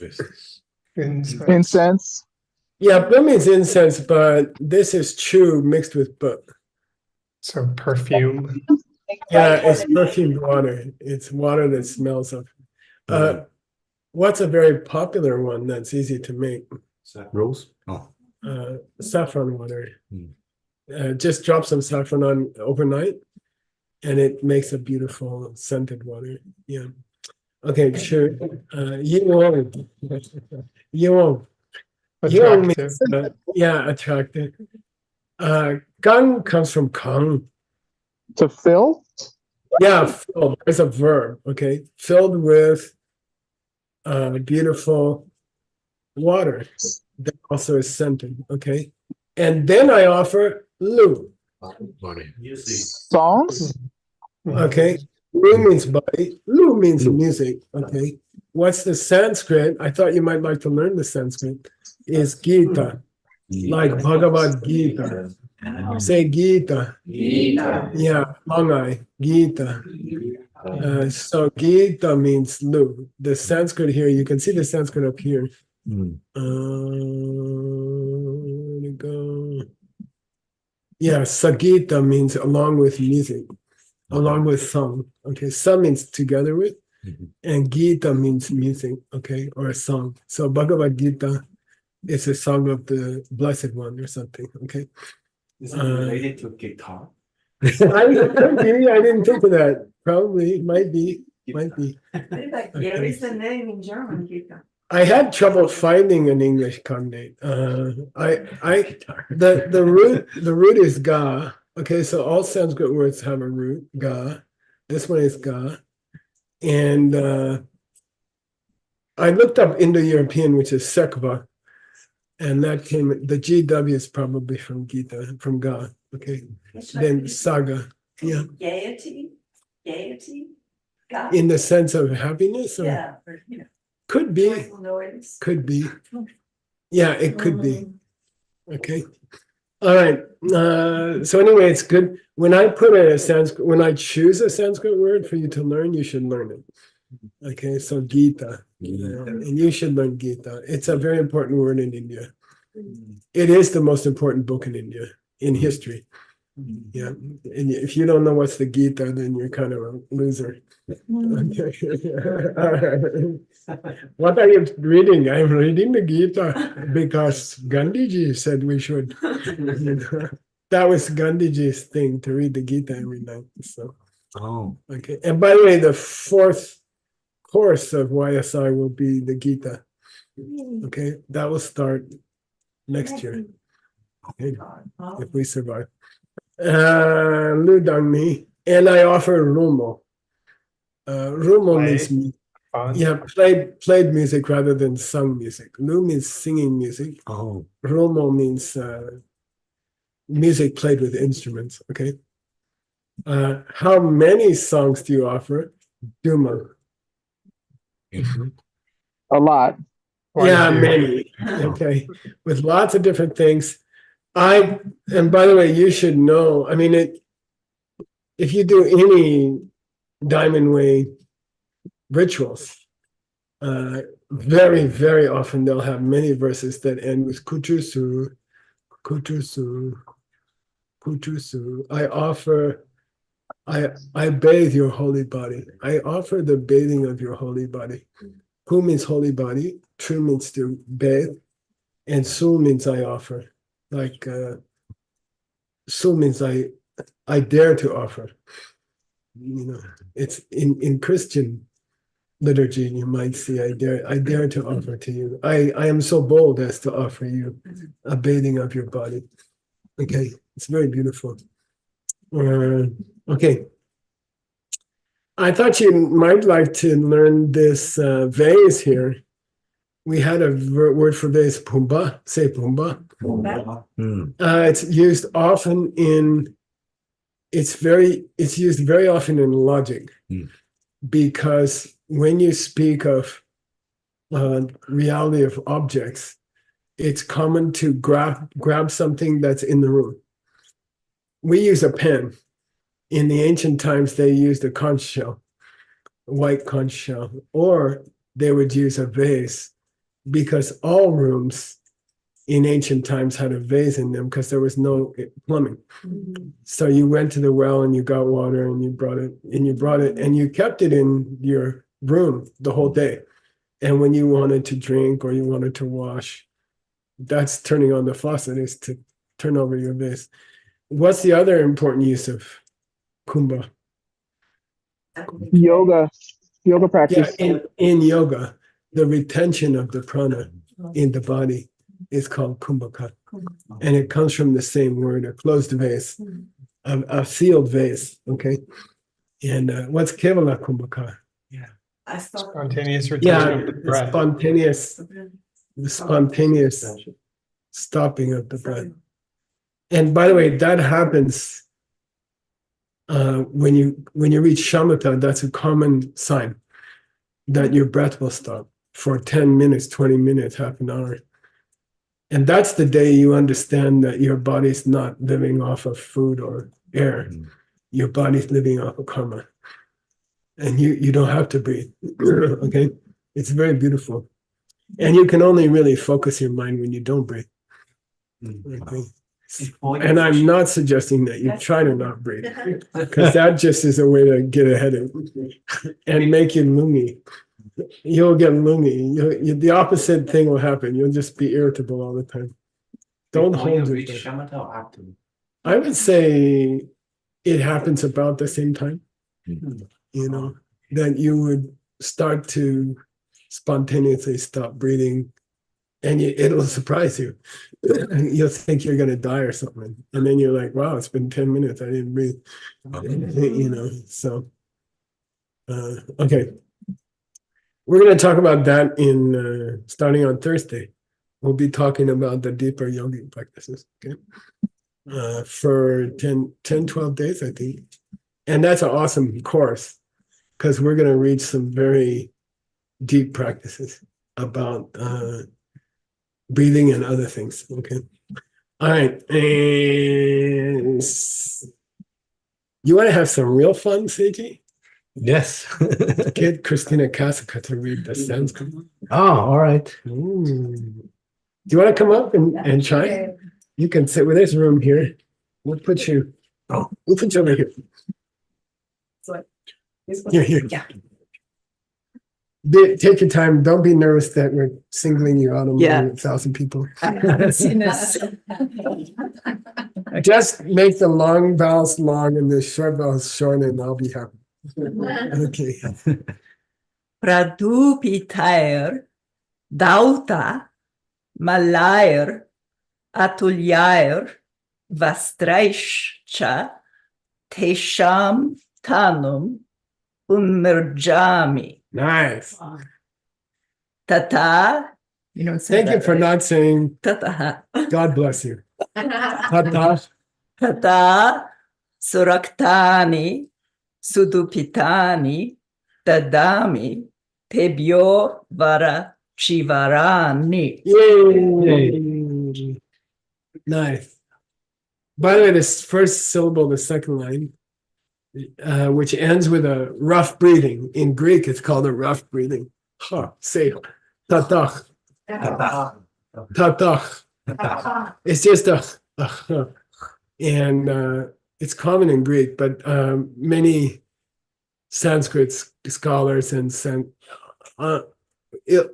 Speaker 12: Incense.
Speaker 1: yeah, but means incense, but this is chew mixed with book.
Speaker 3: So perfume.
Speaker 1: Yeah, it's perfumed water. It's water that smells of. What's a very popular one that's easy to make?
Speaker 2: Rose? Oh.
Speaker 1: Saffron water. Just drop some saffron on overnight, and it makes a beautiful scented water. Yeah. Okay, sure. Yuong. Yuong. Yuong means, yeah, attractive. Gang comes from kang.
Speaker 12: To fill?
Speaker 1: Yeah, filled. There's a verb, okay? Filled with beautiful water that also is scented, okay? And then I offer lu.
Speaker 12: Songs?
Speaker 1: Okay? Lu means body, lu means music, okay? What's the Sanskrit? I thought you might like to learn the Sanskrit. Is Gita, like Bhagavad Gita. Say Gita. Gita. Yeah, long I. Gita. So Gita means lu. The Sanskrit here, you can see the Sanskrit up here. Where'd it go? Yeah, Sagita means along with music, along with song. Okay, sa means together with, and Gita means music, okay, or a song. So Bhagavad Gita is a song of the Blessed One or something, okay?
Speaker 9: Is it related to guitar?
Speaker 1: I didn't think of that. Probably, might be.
Speaker 13: There is a name in German, Gita.
Speaker 1: I had trouble finding an English cognate. The root is ga. Okay, so all Sanskrit words have a root, ga. This one is ga. And I looked up Indo-European, which is sekva, and that came, the GW is probably from Gita, from ga. Okay. Then saga. Yeah.
Speaker 13: Gaiety.
Speaker 1: In the sense of happiness? Or?
Speaker 13: Yeah. You know.
Speaker 1: Could be. Could be. Yeah, it could be. Okay. All right. So anyway, it's good. When I when I choose a Sanskrit word for you to learn, you should learn it. Okay, so Gita. And you should learn Gita. It's a very important word in India. It is the most important book in India, in history. Yeah. And if you don't know what's the Gita, then you're kind of a loser. What are you reading? I'm reading the Gita because Gandhiji said we should. That was Gandhiji's thing, to read the Gita every night. So, okay. And by the way, the fourth course of YSI will be the Gita. Okay, that will start next year. Okay, if we survive. Ludangmi, and I offer Rumo. Rumo means
Speaker 3: Fun.
Speaker 1: played music rather than sung music. Lu means singing music.
Speaker 2: Oh.
Speaker 1: Rumo means music played with instruments. Okay. How many songs do you offer? Duma.
Speaker 12: A lot.
Speaker 1: Yeah, many. Okay. With lots of different things. And by the way, you should know, I mean, if you do any Diamond Way rituals, very, very often they'll have many verses that end with kuchusu, kuchusu, kuchusu. I bathe your holy body. I offer the bathing of your holy body. Ku means holy body, Tru means to bathe, and Su means I offer. Like Su means I dare to offer. You know, it's in Christian liturgy, you might see I dare to offer to you. I am so bold as to offer you a bathing of your body. Okay, it's very beautiful. Okay. I thought you might like to learn this vase here. We had a word for vase, pumba. Say pumba. It's used often it's used very often in logic, because when you speak of reality of objects, it's common to grab something that's in the room. We use a pen. In the ancient times, they used a conch shell, a white conch shell, or they would use a vase, because all rooms in ancient times had a vase in them because there was no plumbing. So you went to the well and you got water and you brought it and you kept it in your room the whole day. And when you wanted to drink or you wanted to wash, that's turning on the faucet, is to turn over your vase. What's the other important use of kumbha?
Speaker 12: Yoga practice.
Speaker 1: Yeah, in yoga, the retention of the prana in the body is called kumbhaka. And it comes from the same word, a closed vase, a sealed vase, okay? And what's kevala kumbhaka?
Speaker 3: Spontaneous retention of the breath.
Speaker 1: The spontaneous stopping of the breath. And by the way, that happens when you reach shamatha. That's a common sign that your breath will stop for 10 minutes, 20 minutes, half an hour. And that's the day you understand that your body's not living off of food or air. Your body's living off of karma. And you don't have to breathe. Okay? It's very beautiful. And you can only really focus your mind when you don't breathe. Okay? And I'm not suggesting that you try to not breathe, because that just is a way to get ahead of it and make you lungy. You'll get lungy. The opposite thing will happen. You'll just be irritable all the time. Don't hold it there. I would say it happens about the same time. You know, that you would start to spontaneously stop breathing, and it'll surprise you. You'll think you're going to die or something. And then you're like, wow, it's been 10 minutes. I didn't breathe. You know, so, okay. We're going to talk about that in starting on Thursday. We'll be talking about the deeper yogic practices, okay? For 10, 12 days, I think. And that's an awesome course, because we're going to reach some very deep practices about breathing and other things, okay? All right. And you want to have some real fun, Seiji?
Speaker 2: Yes.
Speaker 1: Get Christina Kasaka to read the Sanskrit.
Speaker 2: Oh, all right.
Speaker 1: Ooh. Do you want to come up and try? You can sit with this room here. We'll put you over here. Here.
Speaker 13: Yeah.
Speaker 1: Take your time. Don't be nervous that we're singling you out among 1,000 people. Just make the long vowels long and the short vowels short, and I'll be happy. Okay.
Speaker 13: Pradupitair, Dauta, Malair, Atulyair, Vastraishcha, Tesham Tanum, Punarjami.
Speaker 1: Nice.
Speaker 13: Tata. You don't say
Speaker 1: Thank you
Speaker 13: that,
Speaker 1: for
Speaker 13: right?
Speaker 1: not saying
Speaker 13: Tataha.
Speaker 1: God bless you. Tata.
Speaker 13: Tata Suraktani Sudupitani Dadami Tebyo Vara Chivarani.
Speaker 1: Yay. Nice. By the way, this first syllable, the second line, which ends with a rough breathing. In Greek, it's called a rough breathing. Ha, say tatach. Tatach. It's just a and it's common in Greek, but many Sanskrit scholars and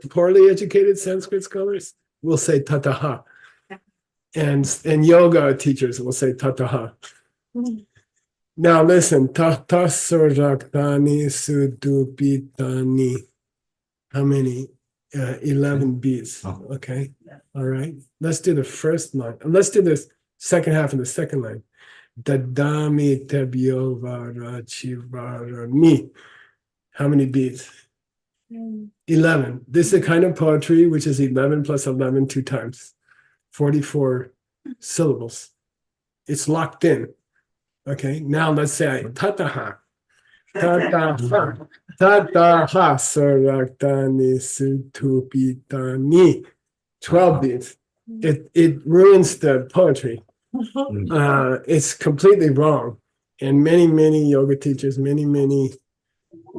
Speaker 1: poorly educated Sanskrit scholars will say tataha, and yoga teachers will say tataha. Now listen, tatasuraktani sudupitani. How many? 11 beats. Okay. All right. Let's do the first line. Let's do this second half of the second line. Dadami tebyo varachivarani. How many beats? 11. This is the kind of poetry which is 11 plus 11 two times. 44 syllables. It's locked in. Okay. Now let's say tataha. Tataha. Tataha suraktani sutupitani. 12 beats. It ruins the poetry. It's completely wrong. And many yoga teachers, many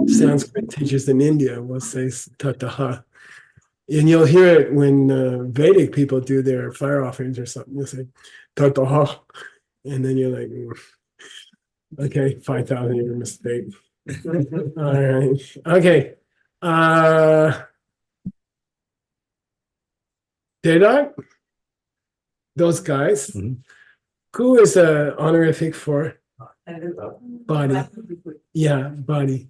Speaker 1: Sanskrit teachers in India will say tataha. And you'll hear it when Vedic people do their fire offerings or something. They'll say tataha. And then you're like, okay, 5,000, you're a mistake. All right. Okay. Dedak, those guys. Ku is an honorific for body. Yeah, body.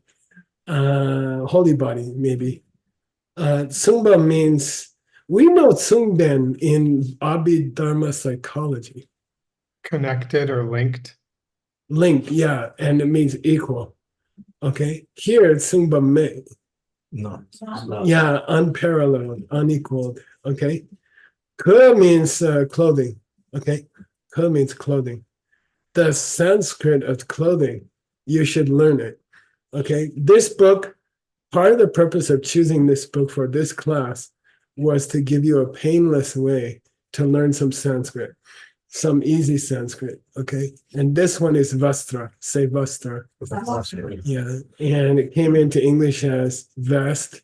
Speaker 1: Holy body, maybe. Tsungpa means, we know Tsungben in Abhidharma psychology.
Speaker 3: Connected or linked.
Speaker 1: Link, yeah, and it means equal. Okay, here it's Tsungpa me.
Speaker 2: No.
Speaker 1: Yeah, unparalleled, unequaled. Okay, Ke means clothing. Okay, Ke means clothing. The Sanskrit of clothing, you should learn it. Okay, this book, part of the purpose of choosing this book for this class was to give you a painless way to learn some Sanskrit, some easy Sanskrit. Okay, and this one is Vastra. Say Vastra. Yeah, and it came into English as vest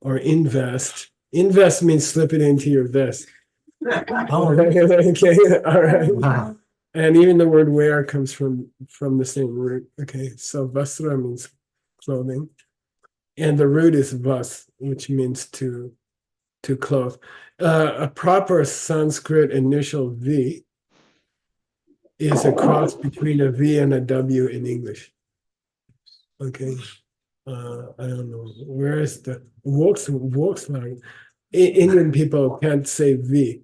Speaker 1: or invest. Invest means slip it into your vest. Okay, all right.
Speaker 2: Wow.
Speaker 1: And even the word wear comes from the same root. Okay, so vastra means clothing, and the root is vas, which means to clothe. A proper Sanskrit initial V is a cross between a V and a W in English. Okay, I don't know where is the Volkswagen. Indian people can't say V.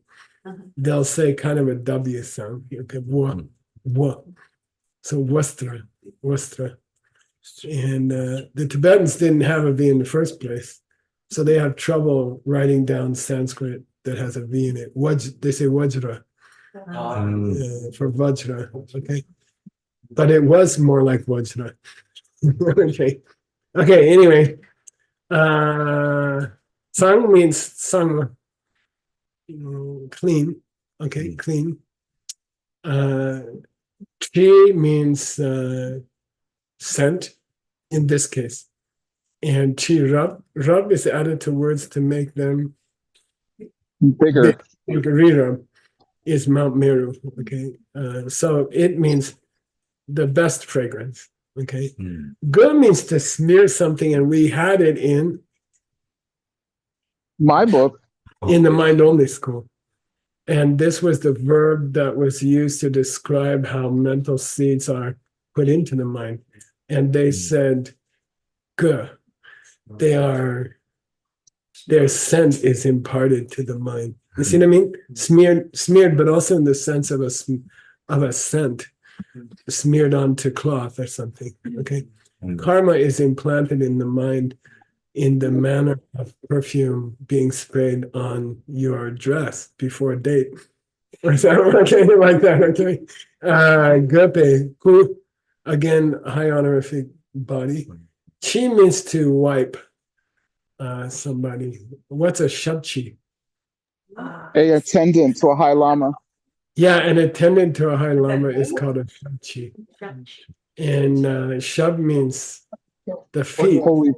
Speaker 1: They'll say kind of a W sound. Okay, what? So Vastra. And the Tibetans didn't have a V in the first place, so they have trouble writing down Sanskrit that has a V in it. They say Vajra for Vajra. Okay, but it was more like Vajra. Okay. Anyway, Sang means sang. Clean. Okay, clean. Chi means scent in this case. And chi rub is added to words to make them
Speaker 12: bigger.
Speaker 1: Rirab is Mount Meru. Okay, so it means the best fragrance. Okay, Good means to smear something, and we had it in
Speaker 12: my book.
Speaker 1: In the mind only school. And this was the verb that was used to describe how mental seeds are put into the mind. And they said, "Ge," their scent is imparted to the mind. You see what I mean? Smeared, but also in the sense of a scent, smeared onto cloth or something. Okay. Karma is implanted in the mind in the manner of perfume being sprayed on your dress before a date. Or something okay, like that, okay? Gope, who, again, high honorific body. Chi means to wipe somebody. What's a shabchi?
Speaker 12: A attendant to a High Lama.
Speaker 1: Yeah, an attendant to a high lama is called a shabchi. And shab means the feet.
Speaker 12: Holy.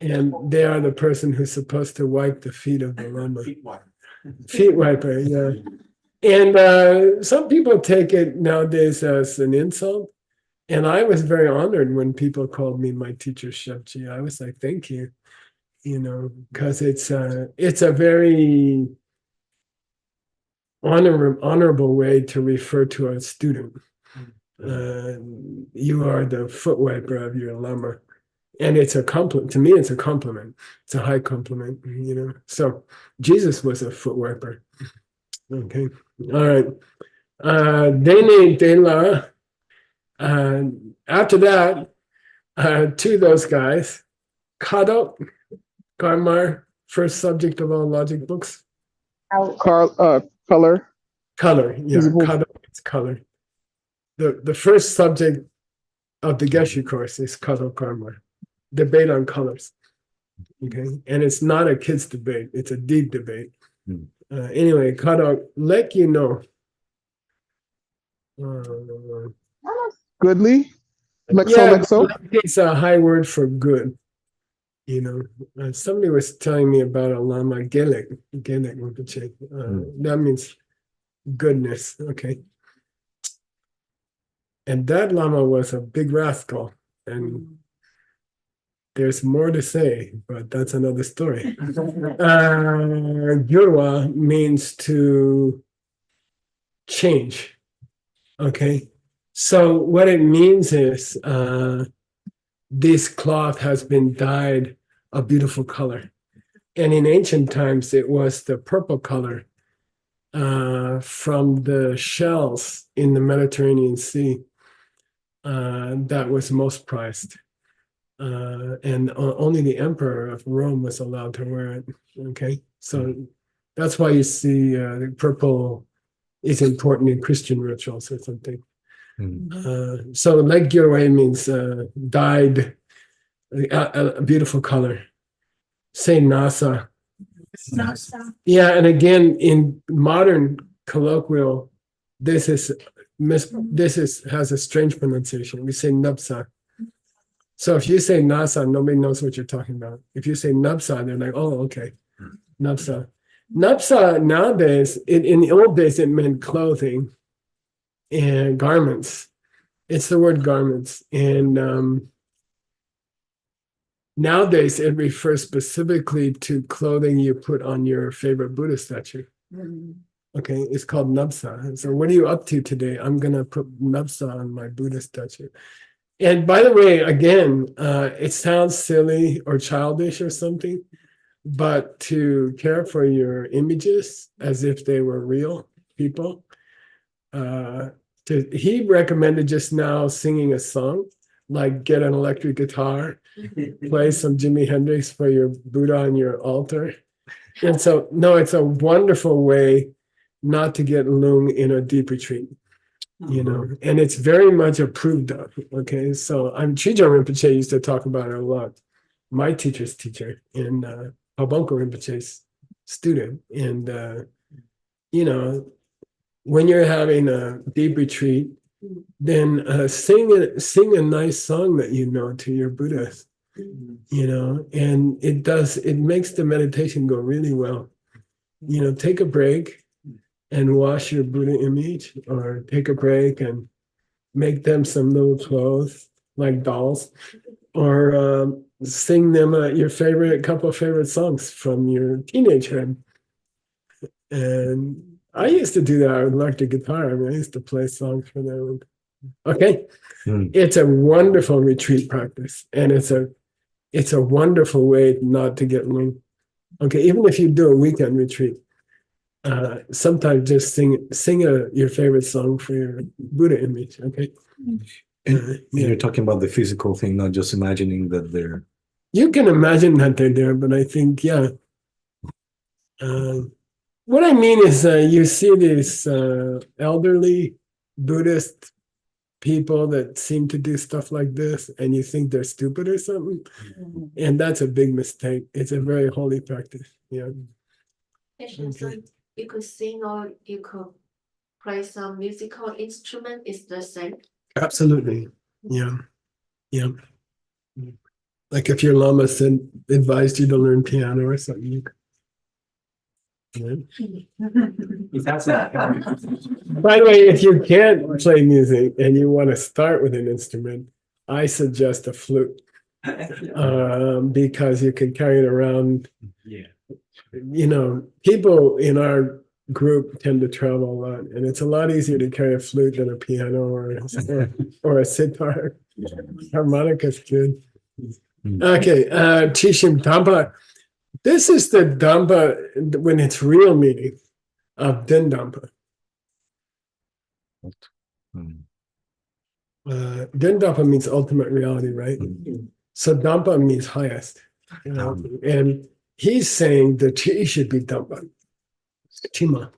Speaker 1: And they are the person who's supposed to wipe the feet of the lama. Feet wiper, yeah. And some people take it nowadays as an insult. And I was very honored when people called me my teacher Shabji. I was like, thank you, because it's a very honorable way to refer to a student. You are the foot wiper of your lama. And it's a compliment. To me, it's a compliment. It's a high compliment, So Jesus was a foot wiper. Okay. All right. Dene de la. After that, to those guys, Kado, Karmar, first subject of all logic books.
Speaker 12: Color.
Speaker 1: Color, yeah. Kado is color. The first subject of the Geshe course is Kado Karmar, debate on colors. Okay, and it's not a kids' debate; it's a deep debate. Anyway, Kado, let you know.
Speaker 12: Goodly? Lexo?
Speaker 1: It's a high word for good. Somebody was telling me about a lama, Gelek Rinpoche. That means goodness, okay? And that lama was a big rascal, and there's more to say, but that's another story. Gyurwa means to change, okay? So what it means is this cloth has been dyed a beautiful color. And in ancient times, it was the purple color from the shells in the Mediterranean Sea that was most prized. And only the emperor of Rome was allowed to wear it, okay? So that's why you see the purple is important in Christian rituals or something. So leg gyurwe means dyed a beautiful color. Say nasa. Yeah, and again in modern colloquial, this has a strange pronunciation. We say nupsa. So if you say nasa, nobody knows what you're talking about. If you say nupsa, they're like, oh, okay, nupsa. Nupsa nowadays, in the old days, it meant clothing and garments. It's the word garments. And nowadays, it refers specifically to clothing you put on your favorite Buddha statue. Okay, it's called nupsa. So what are you up to today? I'm going to put nupsa on my Buddha statue. And by the way, again, it sounds silly or childish or something, but to care for your images as if they were real people, he recommended just now singing a song, like get an electric guitar, play some Jimi Hendrix for your Buddha on your altar. And so, no, it's a wonderful way not to get lung in a deep retreat. And it's very much approved of. Okay, so Chijang Rinpoche used to talk about it a lot. My teacher's teacher and Pabonko Rinpoche's student. And when you're having a deep retreat, then sing a nice song that you know to your Buddha. And it makes the meditation go really well. Take a break and wash your Buddha image, or take a break and make them some little clothes like dolls, or sing them your couple of favorite songs from your teenagehood. And I used to do that. I would learn the guitar. I used to play songs for them. Okay, It's a wonderful retreat practice, and it's a wonderful way not to get lung. Okay, even if you do a weekend retreat. Sometimes just sing your favorite song for your Buddha image, okay?
Speaker 2: And you're talking about the physical thing, not just imagining that they're.
Speaker 1: You can imagine that they're there, but I think, yeah. What I mean is, you see these elderly Buddhist people that seem to do stuff like this, and you think they're stupid or something, and that's a big mistake. It's a very holy practice. Yeah.
Speaker 13: So you could sing or you could play some musical instrument. Is the same.
Speaker 1: Absolutely. Yeah. Yeah. Like if your lama said advised you to learn piano or something. You could,
Speaker 9: That's not.
Speaker 1: by the way, if you can't play music and you want to start with an instrument, I suggest a flute. Because you can carry it around.
Speaker 9: Yeah.
Speaker 1: You know, people in our group tend to travel a lot, and it's a lot easier to carry a flute than a piano or a sitar. Harmonica's good. Okay, Tishim Dampa. This is the Dampa when it's real meaning of Din Dampa. Din Dampa means ultimate reality, right? So Dampa means highest. You know? And he's saying the chi should be Dampa. Tima,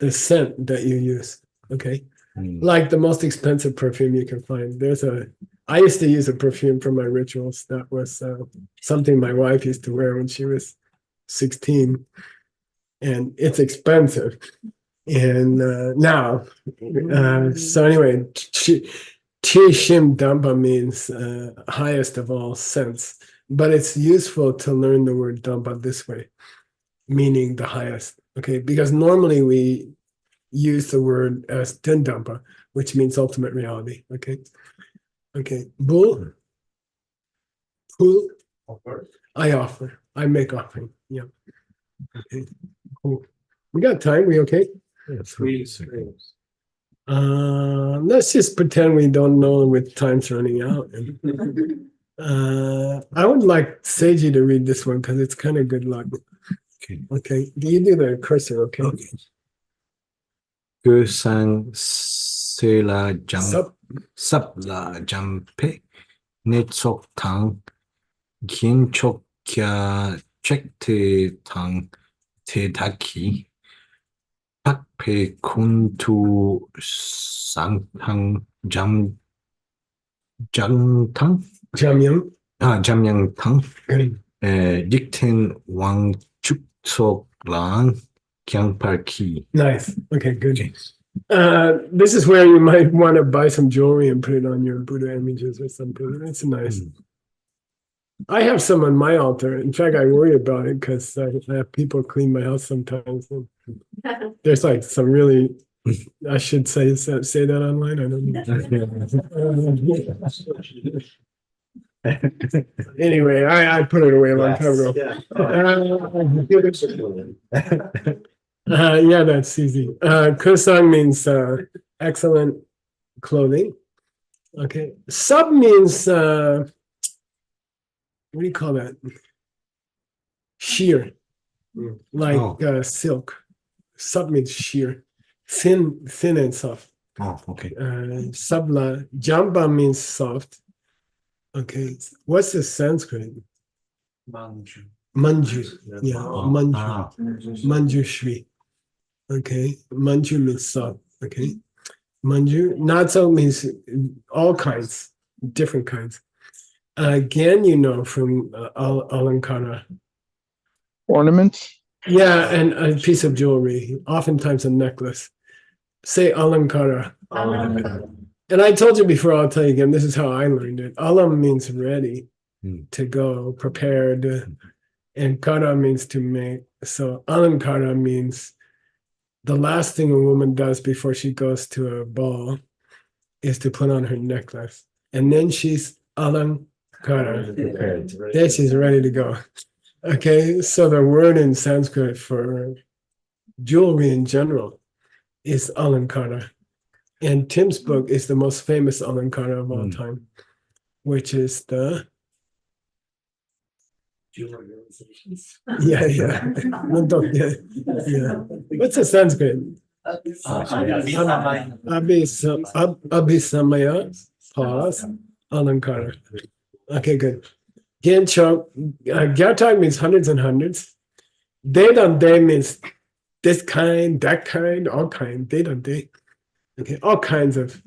Speaker 1: the scent that you use. Okay. Like the most expensive perfume you can find. I used to use a perfume for my rituals. That was something my wife used to wear when she was 16. And it's expensive. And now, so anyway, Shim Dampa means highest of all scents. But it's useful to learn the word Dampa this way, meaning the highest. Okay, because normally we use the word as Din Dampa, which means ultimate reality. Okay. Okay. Bull. Who? I offer. I make offering. Yeah. Okay. Cool. We got time. We okay?
Speaker 2: Yeah, 3 seconds.
Speaker 1: Let's just pretend we don't know with time's running out. I would like Seiji to read this one because it's kind of good luck. Okay. Do you do the cursor? Okay.
Speaker 2: Sela Sabla Jampe Netsok Tang Kinchok Kya Chekte Tang Tedaki Pakpe Kuntu Sangtang Jam Jangtang Jamyang Tang Dikten Wang Chuk Lang Kyangparki.
Speaker 1: Nice. Okay, good. This is where you might want to buy some jewelry and put it on your Buddha images or something. That's nice. I have some on my altar. In fact, I worry about it because I have people clean my house sometimes. And there's like some really, I should say that online. I don't know. Anyway, I put it away a long time ago. Yeah, that's easy. Kusang means excellent clothing. Okay. Sub means what do you call that? Sheer, like silk. Sub means sheer, thin and soft.
Speaker 2: Oh, okay.
Speaker 1: Sabla, jamba means soft. Okay, what's the Sanskrit?
Speaker 9: Manju.
Speaker 1: Manju. Yeah, Manju. Manju Shri. Okay, Manju means soft. Okay, Manju. Natso means all kinds, different kinds. Again, you know from Alankara.
Speaker 12: Ornaments?
Speaker 1: Yeah, and a piece of jewelry, oftentimes a necklace. Say Alankara. And I told you before, I'll tell you again, this is how I learned it. Alam means ready to go, prepared. And kara means to make. So alankara means the last thing a woman does before she goes to a ball is to put on her necklace. And then she's alankara. Then she's ready to go. Okay, so the word in Sanskrit for jewelry in general is alankara. And Tim's book is the most famous alankara of all time, which is the yeah. What's the Sanskrit? Abhisamaya Pause. Alankara. Okay, good. Gencho, Gyatag means hundreds and hundreds. Dedante means this kind, that kind, all kind. Dedante. Okay, all kinds of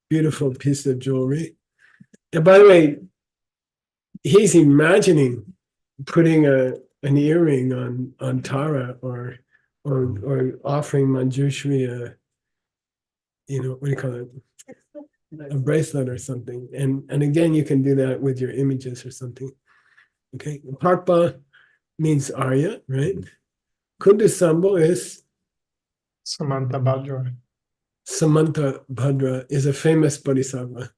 Speaker 1: beautiful pieces of jewelry. And by the way, he's imagining putting an earring on Tara or offering Manjushri what do you call it? A bracelet or something. And again, you can do that with your images or something. Okay. Parpa means Arya, right? Kundusambo is
Speaker 3: Samantha Bhadra.
Speaker 1: Samantha Bhadra is a famous Bodhisattva.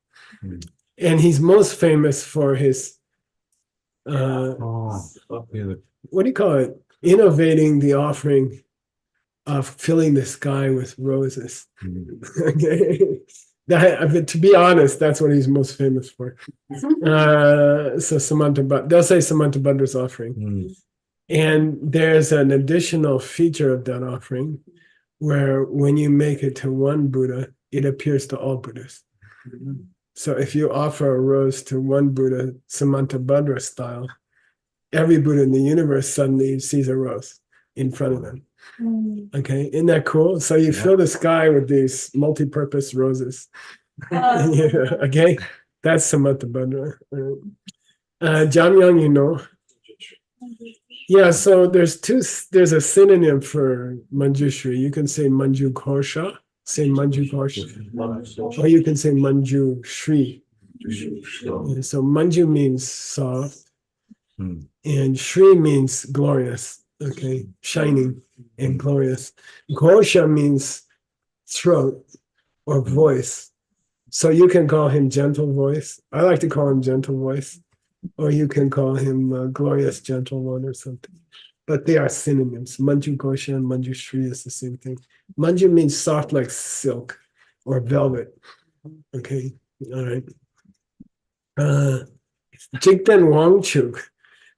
Speaker 1: And he's most famous for his what do you call it? Innovating the offering of filling the sky with roses. Okay. To be honest, that's what he's most famous for. So they'll say Samantha Bhadra's offering. And there's an additional feature of that offering where when you make it to one Buddha, it appears to all Buddhas. So if you offer a rose to one Buddha, Samantha Bhadra style, every Buddha in the universe suddenly sees a rose in front of them. Okay, isn't that cool? So you fill the sky with these multi-purpose roses. Okay, that's Samantha Bhadra. Jamyang, you know. Yeah, so there's a synonym for Manjushri. You can say Manju Korsha, say Manju Korsha, or you can say Manju Shri. So Manju means soft, and Shri means glorious, okay, shining and glorious. Korsha means throat or voice. So you can call him gentle voice. I like to call him gentle voice. Or you can call him glorious gentle one or something. But they are synonyms. Manju Kosha and Manju Shri is the same thing. Manju means soft like silk or velvet. Okay, all right. Jigten Wangchuk.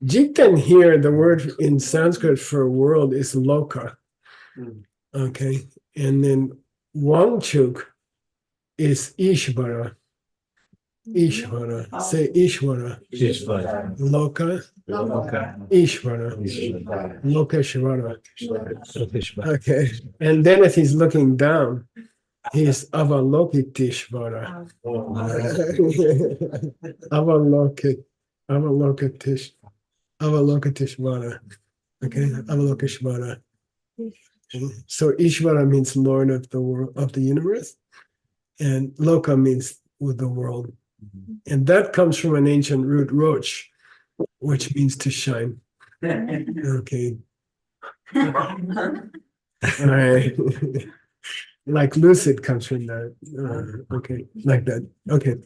Speaker 1: Jigten here, the word in Sanskrit for world is loka. Okay, and then Wangchuk is Ishvara. Ishvara. Say Ishvara.
Speaker 2: Ishvara.
Speaker 1: Loka. Ishvara. Lokeshvara. Okay. And then if he's looking down, he's Avalokitishvara. Avalokitishvara. Okay. Avalokeshvara. So Ishvara means Lord of the world, of the universe, and Loka means with the world. And that comes from an ancient root roch, which means to shine. Okay. All right. Like lucid comes from that. Okay, like that. Okay.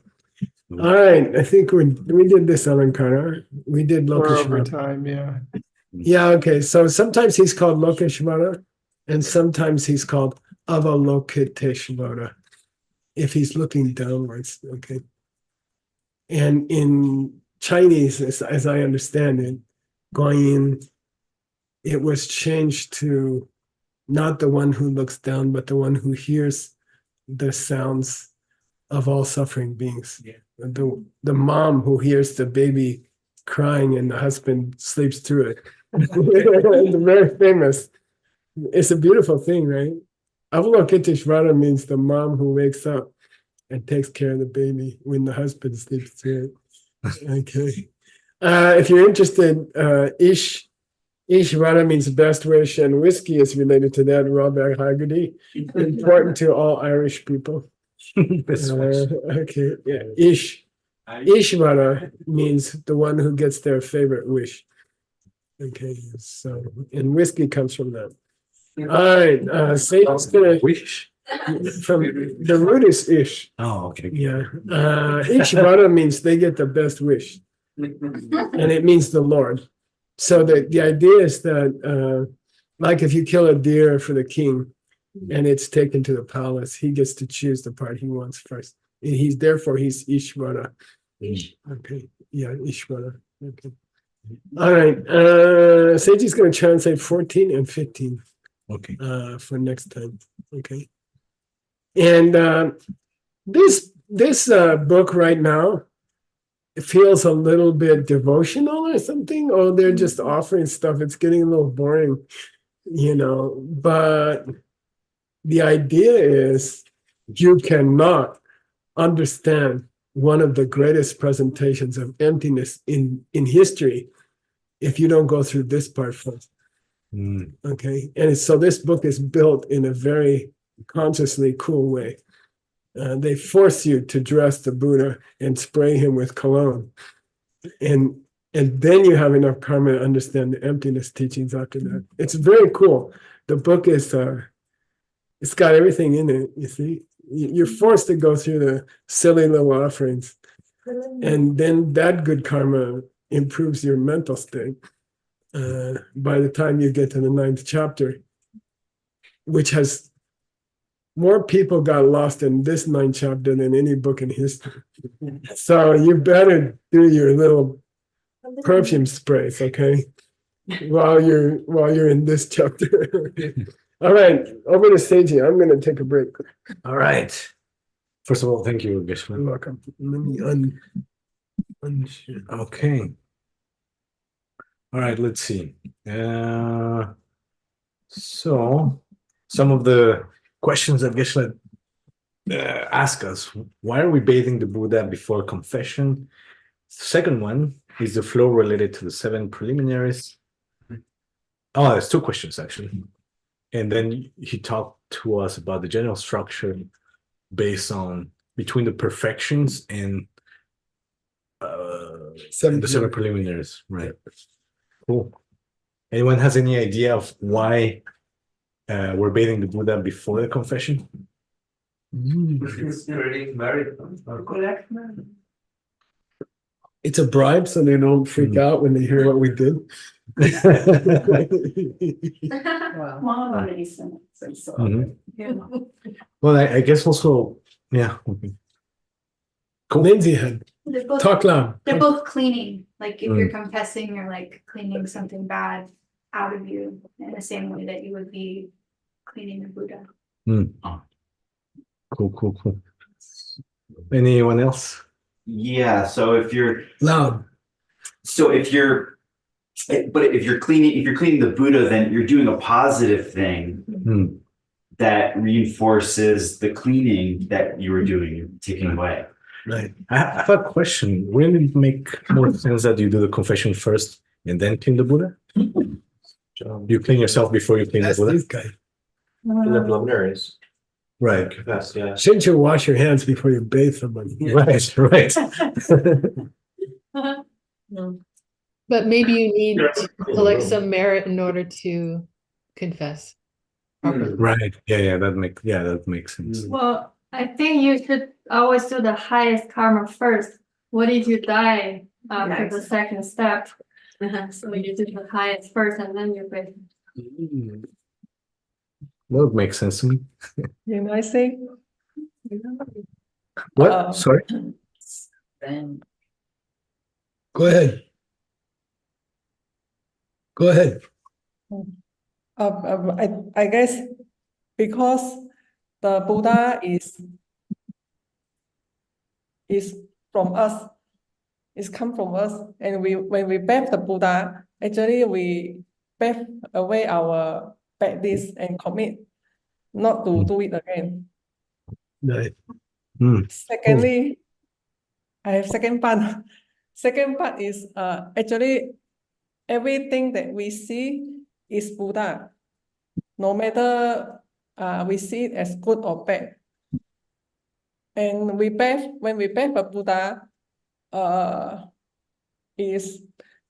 Speaker 1: All right. I think we did this Alankara. We did
Speaker 3: We're over
Speaker 1: Lokeshvara.
Speaker 3: time, yeah.
Speaker 1: Yeah, okay. So sometimes he's called Lokeshvara, and sometimes he's called Avalokiteshvara, if he's looking downwards. Okay. And in Chinese, as I understand it, Guanyin, it was changed to not the one who looks down, but the one who hears the sounds of all suffering beings. Yeah. The mom who hears the baby crying and the husband sleeps through it. Very famous. It's a beautiful thing, right? Avalokiteshvara means the mom who wakes up and takes care of the baby when the husband sleeps through it. Okay. If you're interested, Ishvara means best wish, and whiskey is related to that, Robert Haggerty. Important to all Irish people. Okay, yeah. Ishvara means the one who gets their favorite wish. Okay, so, and whiskey comes from that. All right, Satan's gonna
Speaker 2: wish.
Speaker 1: From the root is ish.
Speaker 2: Oh, okay.
Speaker 1: Yeah. Ishvara means they get the best wish. And it means the Lord. So the idea is that like if you kill a deer for the king and it's taken to the palace, he gets to choose the part he wants first. And he's Ishvara. Okay. Yeah, Ishvara. Okay. All right. Seiji's gonna translate 14 and 15. Okay. For next time. Okay. And this this book right now, it feels a little bit devotional or something. Oh, they're just offering stuff. It's getting a little boring, but the idea is you cannot understand one of the greatest presentations of emptiness in history if you don't go through this part first. Okay. And so this book is built in a very consciously cool way. They force you to dress the Buddha and spray him with cologne. And then you have enough karma to understand the emptiness teachings after that. It's very cool. The book is it's got everything in it, you see. You're forced to go through the silly little offerings. And then that good karma improves your mental state. By the time you get to the 9th chapter, which has more people got lost in this 9th chapter than any book in history. So you better do your little perfume sprays, okay? While you're in this chapter. All right, over to Seiji. I'm going to take a break.
Speaker 2: All right. First of all, thank you, Geshe.
Speaker 1: You're welcome. Let me unshare.
Speaker 2: Okay. All right, let's see. So some of the questions that Geshe ask us: why are we bathing the Buddha before confession? Second one is the flow related to the 7 preliminaries. Oh, there's 2 questions actually. And then he talked to us about the general structure based on between the perfections and the 7 preliminaries. Right. Cool. Anyone has any idea of why we're bathing the Buddha before the confession?
Speaker 7: It's getting married.
Speaker 1: It's a bribe so they don't freak out when they hear what we did.
Speaker 5: Mom already sent it, so.
Speaker 2: Well, I guess also, yeah.
Speaker 1: Cool. Lindsay had
Speaker 5: They're both,
Speaker 1: talk loud.
Speaker 5: they're both cleaning. Like if you're confessing, you're like cleaning something bad out of you in the same way that you would be cleaning the Buddha.
Speaker 2: Cool. Anyone else?
Speaker 14: Yeah, so if you're
Speaker 1: loud.
Speaker 14: So if you're cleaning the Buddha, then you're doing a positive thing that reinforces the cleaning that you were doing, taking away.
Speaker 2: Right. I have a question. Wouldn't it make more sense that you do the confession first and then clean the Buddha? You clean yourself before you clean the Buddha?
Speaker 1: This guy.
Speaker 14: In the preliminaries.
Speaker 2: Right.
Speaker 14: Confess, yeah.
Speaker 1: Shouldn't you wash your hands before you bathe somebody?
Speaker 2: Right.
Speaker 6: But maybe you need to collect some merit in order to confess.
Speaker 2: Right. Yeah, that makes sense.
Speaker 15: Well, I think you should always do the highest karma first. What if you die after the second step? So you do the highest first and then you break.
Speaker 2: That would make sense to me.
Speaker 10: Can I say?
Speaker 2: What? Sorry?
Speaker 1: Go ahead.
Speaker 10: I guess because the Buddha is from us, it's come from us, and when we bathe the Buddha, actually we bathe away our bad deeds and commit not to do it again.
Speaker 1: Right.
Speaker 10: Secondly, I have second part. Second part is actually everything that we see is Buddha, no matter we see it as good or bad. And when we bathe a Buddha,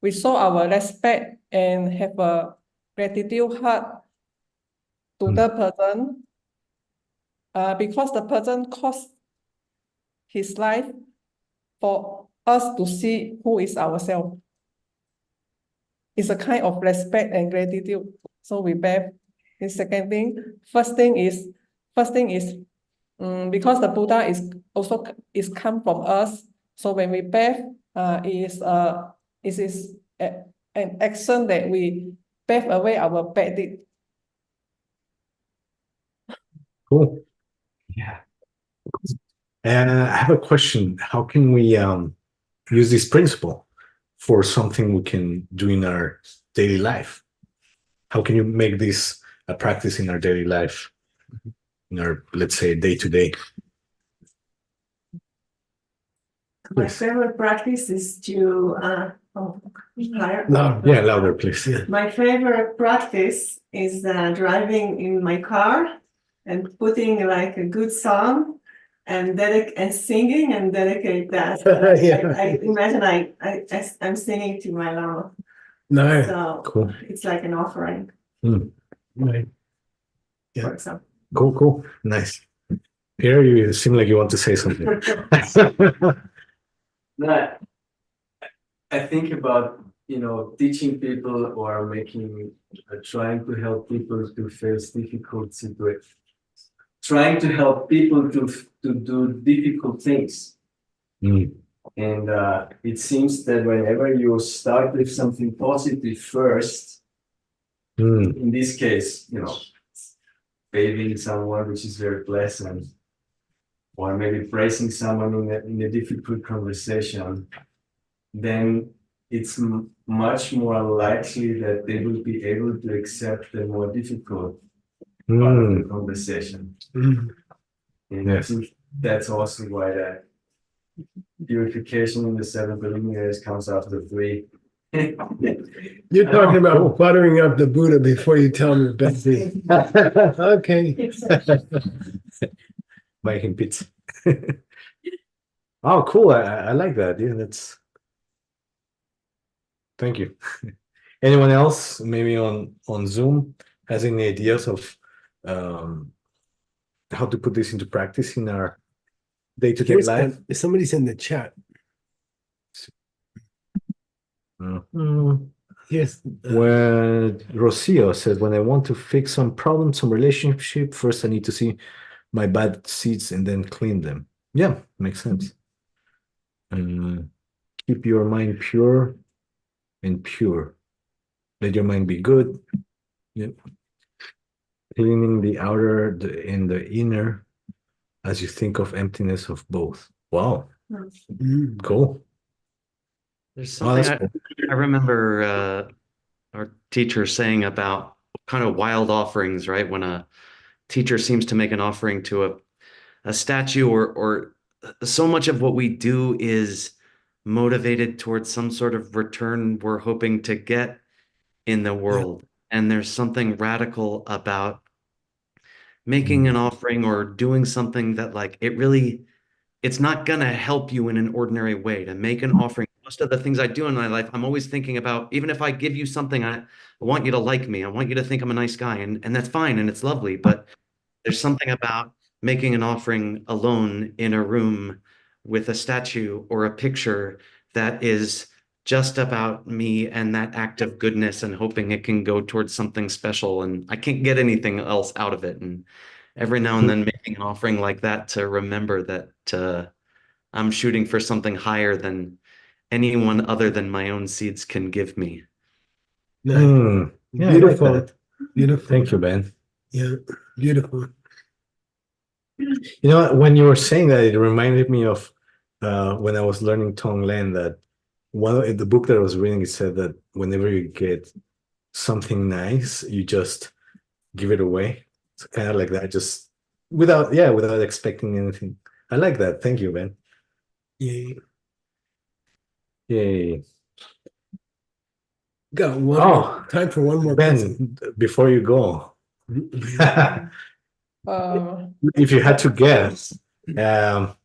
Speaker 10: we show our respect and have a gratitude heart to the person, because the person cost his life for us to see who is ourselves. It's a kind of respect and gratitude. So we bathe. The second thing, first thing is because the Buddha is come from us. So when we bathe, it is an action that we bathe away our bad deed.
Speaker 2: Cool.
Speaker 14: Yeah.
Speaker 2: And I have a question. How can we use this principle for something we can do in our daily life? How can you make this a practice in our daily life, in our, let's say, day to day?
Speaker 16: My favorite practice is to higher.
Speaker 2: Yeah, louder, please. Yeah.
Speaker 16: My favorite practice is driving in my car and putting like a good song and singing and dedicate that.
Speaker 1: Yeah.
Speaker 16: I imagine I'm singing to my Lama.
Speaker 1: Nice.
Speaker 16: So
Speaker 2: Cool.
Speaker 16: it's like an offering,
Speaker 1: Right.
Speaker 16: for example.
Speaker 2: Cool. Nice. Here, you seem like you want to say something.
Speaker 17: No, I think about, teaching people or trying to help people to face difficult situations, trying to help people to do difficult things. And it seems that whenever you start with something positive first, in this case, bathing someone, which is very pleasant, or maybe praising someone in a difficult conversation, then it's much more likely that they will be able to accept the more difficult part of the conversation. And I think that's also why that purification in the 7 preliminaries comes after 3.
Speaker 1: You're talking about buttering up the Buddha before you tell him the best thing. Okay.
Speaker 2: Making pizza. Oh, cool. I like that. Yeah, that's. Thank you. Anyone else, maybe on Zoom, has any ideas of how to put this into practice in our day-to-day life?
Speaker 1: Somebody's in the chat. Yes.
Speaker 2: When Rocio said, when I want to fix some problems, some relationship, first I need to see my bad seeds and then clean them. Yeah, makes sense. Keep your mind pure and pure. Let your mind be good. Yep. Cleaning the outer and the inner as you think of emptiness of both. Wow. Cool.
Speaker 18: There's something I remember our teacher saying about kind of wild offerings, right? When a teacher seems to make an offering to a statue or so much of what we do is motivated towards some sort of return we're hoping to get in the world. And there's something radical about making an offering or doing something that like it's not going to help you in an ordinary way to make an offering. Most of the things I do in my life, I'm always thinking about, even if I give you something, I want you to like me. I want you to think I'm a nice guy, and that's fine and it's lovely. But there's something about making an offering alone in a room with a statue or a picture that is just about me and that act of goodness and hoping it can go towards something special. And I can't get anything else out of it. And every now and then making an offering like that to remember that I'm shooting for something higher than anyone other than my own seeds can give me.
Speaker 2: Yeah,
Speaker 1: Beautiful.
Speaker 2: I like that.
Speaker 1: Beautiful.
Speaker 2: Thank you, Ben.
Speaker 1: Yeah, beautiful.
Speaker 2: When you were saying that, it reminded me of when I was learning Tonglen, that the book that I was reading, it said that whenever you get something nice, you just give it away. It's kind of like that, just without expecting anything. I like that. Thank you, Ben.
Speaker 1: Yay.
Speaker 2: Yay.
Speaker 1: Got one time for one more
Speaker 2: Ben,
Speaker 1: person.
Speaker 2: before you go. If you had to guess, how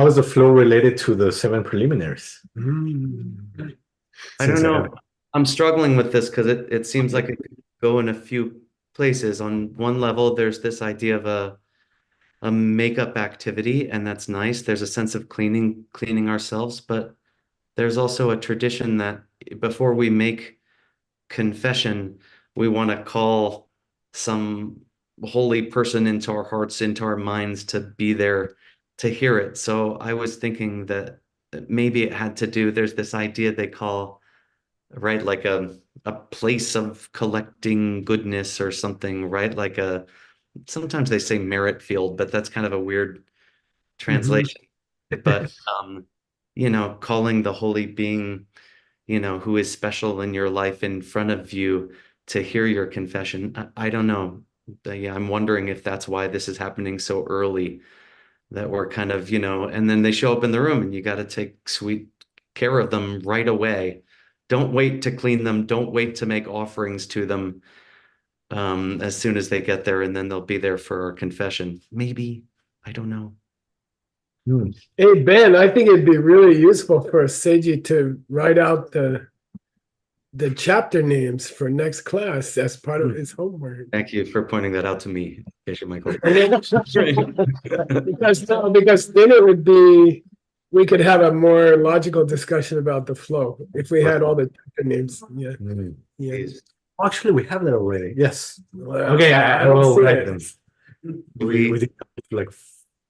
Speaker 2: is the flow related to the 7 preliminaries?
Speaker 18: I don't know. I'm struggling with this because it seems like it could go in a few places. On one level, there's this idea of a makeup activity, and that's nice. There's a sense of cleaning ourselves, but there's also a tradition that before we make confession, we want to call some holy person into our hearts, into our minds, to be there to hear it. So I was thinking that maybe it had to do, there's this idea they call, right, like a place of collecting goodness or something, right? Like sometimes they say merit field, but that's kind of a weird translation. But you know, calling the holy being, you know, who is special in your life in front of you to hear your confession. I don't know. Yeah, I'm wondering if that's why this is happening so early, that we're kind of, you know, and then they show up in the room and you got to take sweet care of them right away. Don't wait to clean them. Don't wait to make offerings to them as soon as they get there, and then they'll be there for our confession. Maybe, I don't know.
Speaker 1: Hey, Ben, I think it'd be really useful for Seiji to write out the chapter names for next class as part of his homework.
Speaker 18: Thank you for pointing that out to me, Michael.
Speaker 1: because then it would be, we could have a more logical discussion about the flow if we had all the chapter names. Yeah. Yeah.
Speaker 2: Actually, we have that already. Yes.
Speaker 1: Well,
Speaker 2: Okay, I will
Speaker 1: see
Speaker 2: write
Speaker 1: it.
Speaker 2: them. We did like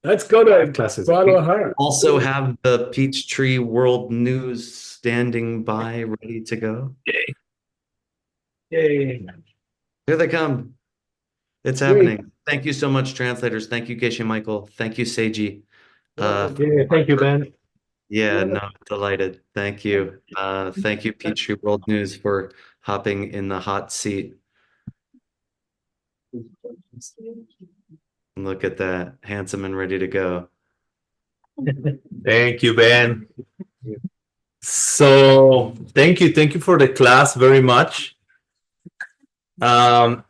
Speaker 1: Let's go to
Speaker 2: classes.
Speaker 1: Guadalajara.
Speaker 18: Also have the Peachtree World News standing by, ready to go.
Speaker 2: Yay.
Speaker 18: Here they come. It's happening. Thank you so much, translators. Thank you, Geshe Michael. Thank you, Seiji.
Speaker 2: Thank you, Ben.
Speaker 18: Yeah, no, delighted. Thank you. Thank you, Peachtree World News, for hopping in the hot seat. Look at that, handsome and ready to go.
Speaker 19: Thank you, Ben. So thank you for the class very much. Well,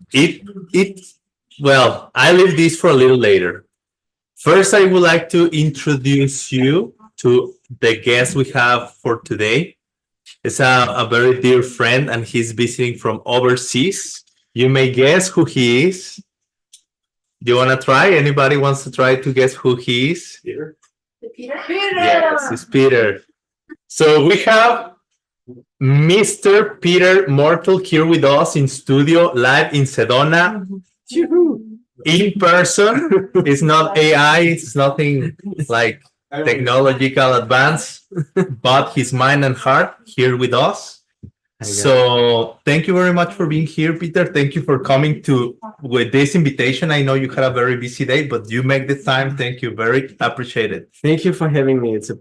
Speaker 19: I leave this for a little later. First, I would like to introduce you to the guest we have for today. It's a very dear friend, and he's visiting from overseas. You may guess who he is. Do you want to try? Anybody wants to try to guess who he is?
Speaker 13: Peter.
Speaker 19: Yes, it's Peter. So we have Mr. Peter Mortal here with us in studio, live in Sedona. In person. It's not AI, it's nothing like technological advance, but his mind and heart here with us. So thank you very much for being here, Peter. Thank you for coming with this invitation. I know you had a very busy day, but you make the time. Thank you. Very appreciated.
Speaker 20: Thank you for having me. It's an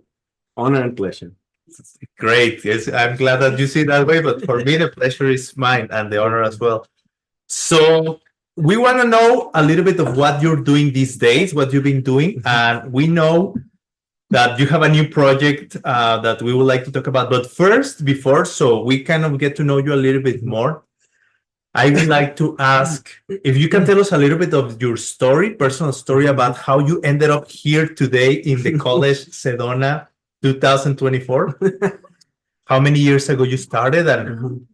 Speaker 20: honor and pleasure.
Speaker 19: Great. Yes, I'm glad that you see it that way, but for me, the pleasure is mine and the honor as well. So we want to know a little bit of what you're doing these days, what you've been doing. And we know that you have a new project that we would like to talk about. But first, so we kind of get to know you a little bit more, I would like to ask if you can tell us a little bit of your story, personal story, about how you ended up here today in the college Sedona 2024. How many years ago you started, and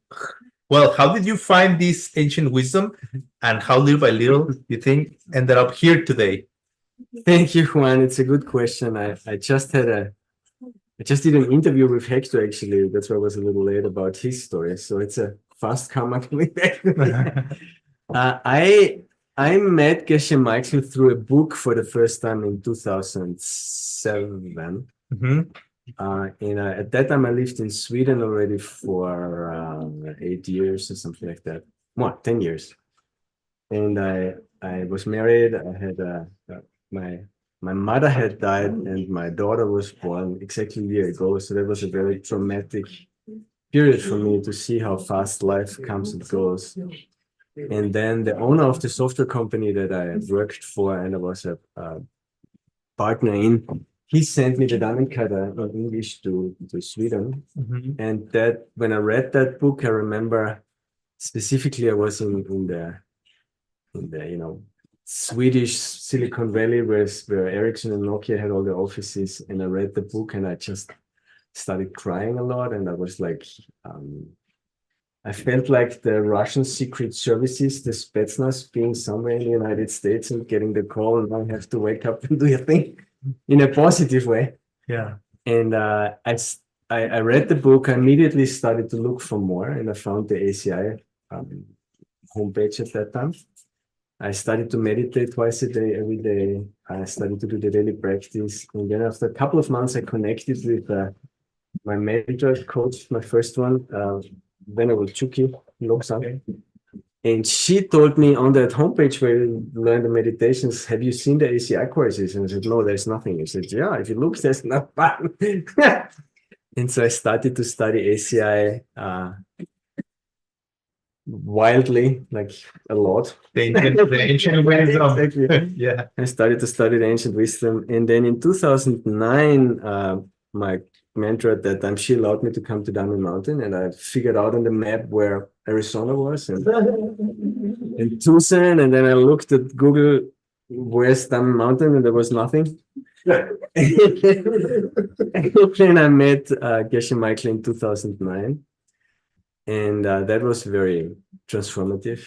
Speaker 19: well, how did you find this ancient wisdom, and how little by little you think ended up here today?
Speaker 20: Thank you, Juan. It's a good question. I just did an interview with Hector, actually. That's why I was a little late about his story. So it's a fast karma coming back. I met Geshe Michael through a book for the first time in 2007. At that time, I lived in Sweden already for 8 years or something like that. More, 10 years. And I was married. I had my mother had died, and my daughter was born exactly a year ago. So that was a very traumatic period for me to see how fast life comes and goes. And then the owner of the software company that I worked for and I was a partner in, he sent me the Dannenkarte in English to Sweden. And that when I read that book, I remember specifically I was in the Swedish Silicon Valley, where Ericsson and Nokia had all the offices, and I read the book and I just started crying a lot. And I was like, I felt like the Russian secret services, the Spetsnaz, being somewhere in the United States and getting the call, and I have to wake up and do your thing in a positive way.
Speaker 19: Yeah.
Speaker 20: And I read the book. I immediately started to look for more, and I found the ACI homepage at that time. I started to meditate twice a day, every day. I started to do the daily practice. And then after a couple of months, I connected with my mentor coach, my first one, Venerable Chuki Loksang. And she told me on that homepage where you learn the meditations, have you seen the ACI courses? And I said, no, there's nothing. I said, yeah, if you look, there's nothing. And so I started to study ACI wildly, like a lot.
Speaker 19: The ancient wisdom.
Speaker 20: Exactly.
Speaker 19: Yeah.
Speaker 20: I started to study the ancient wisdom. And then in 2009, my mentor at that time, she allowed me to come to Diamond Mountain, and I figured out on the map where Arizona was and Tucson. And then I looked at Google, where's Diamond Mountain, and there was nothing. And I met Geshe Michael in 2009. And that was very transformative.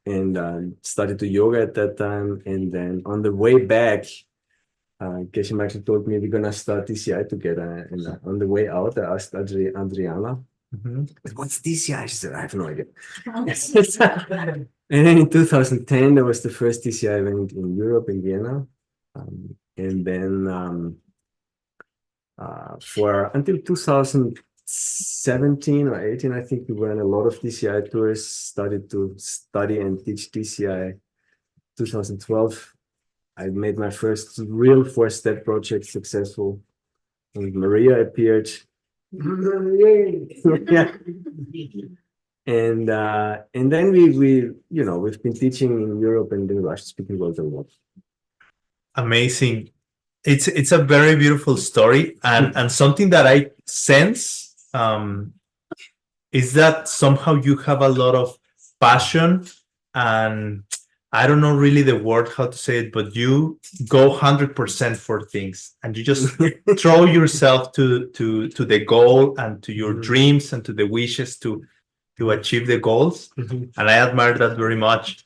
Speaker 20: And started to yoga at that time. And then on the way back, Geshe Michael told me we're going to start DCI together. And on the way out, I asked Adriana, what's DCI? She said, I have no idea. And then in 2010, there was the first DCI event in Europe, in Vienna. And then until 2017 or 18, I think we were on a lot of DCI tours, started to study and teach DCI. 2012, I made my first real 4-step project successful, and Maria appeared. Yeah. And then we've been teaching in Europe and in the Russian-speaking world a lot.
Speaker 19: Amazing. It's a very beautiful story, and something that I sense is that somehow you have a lot of passion, and I don't know really the word how to say it, but you go 100% for things, and you just throw yourself to the goal and to your dreams and to the wishes to achieve the goals. And I admire that very much.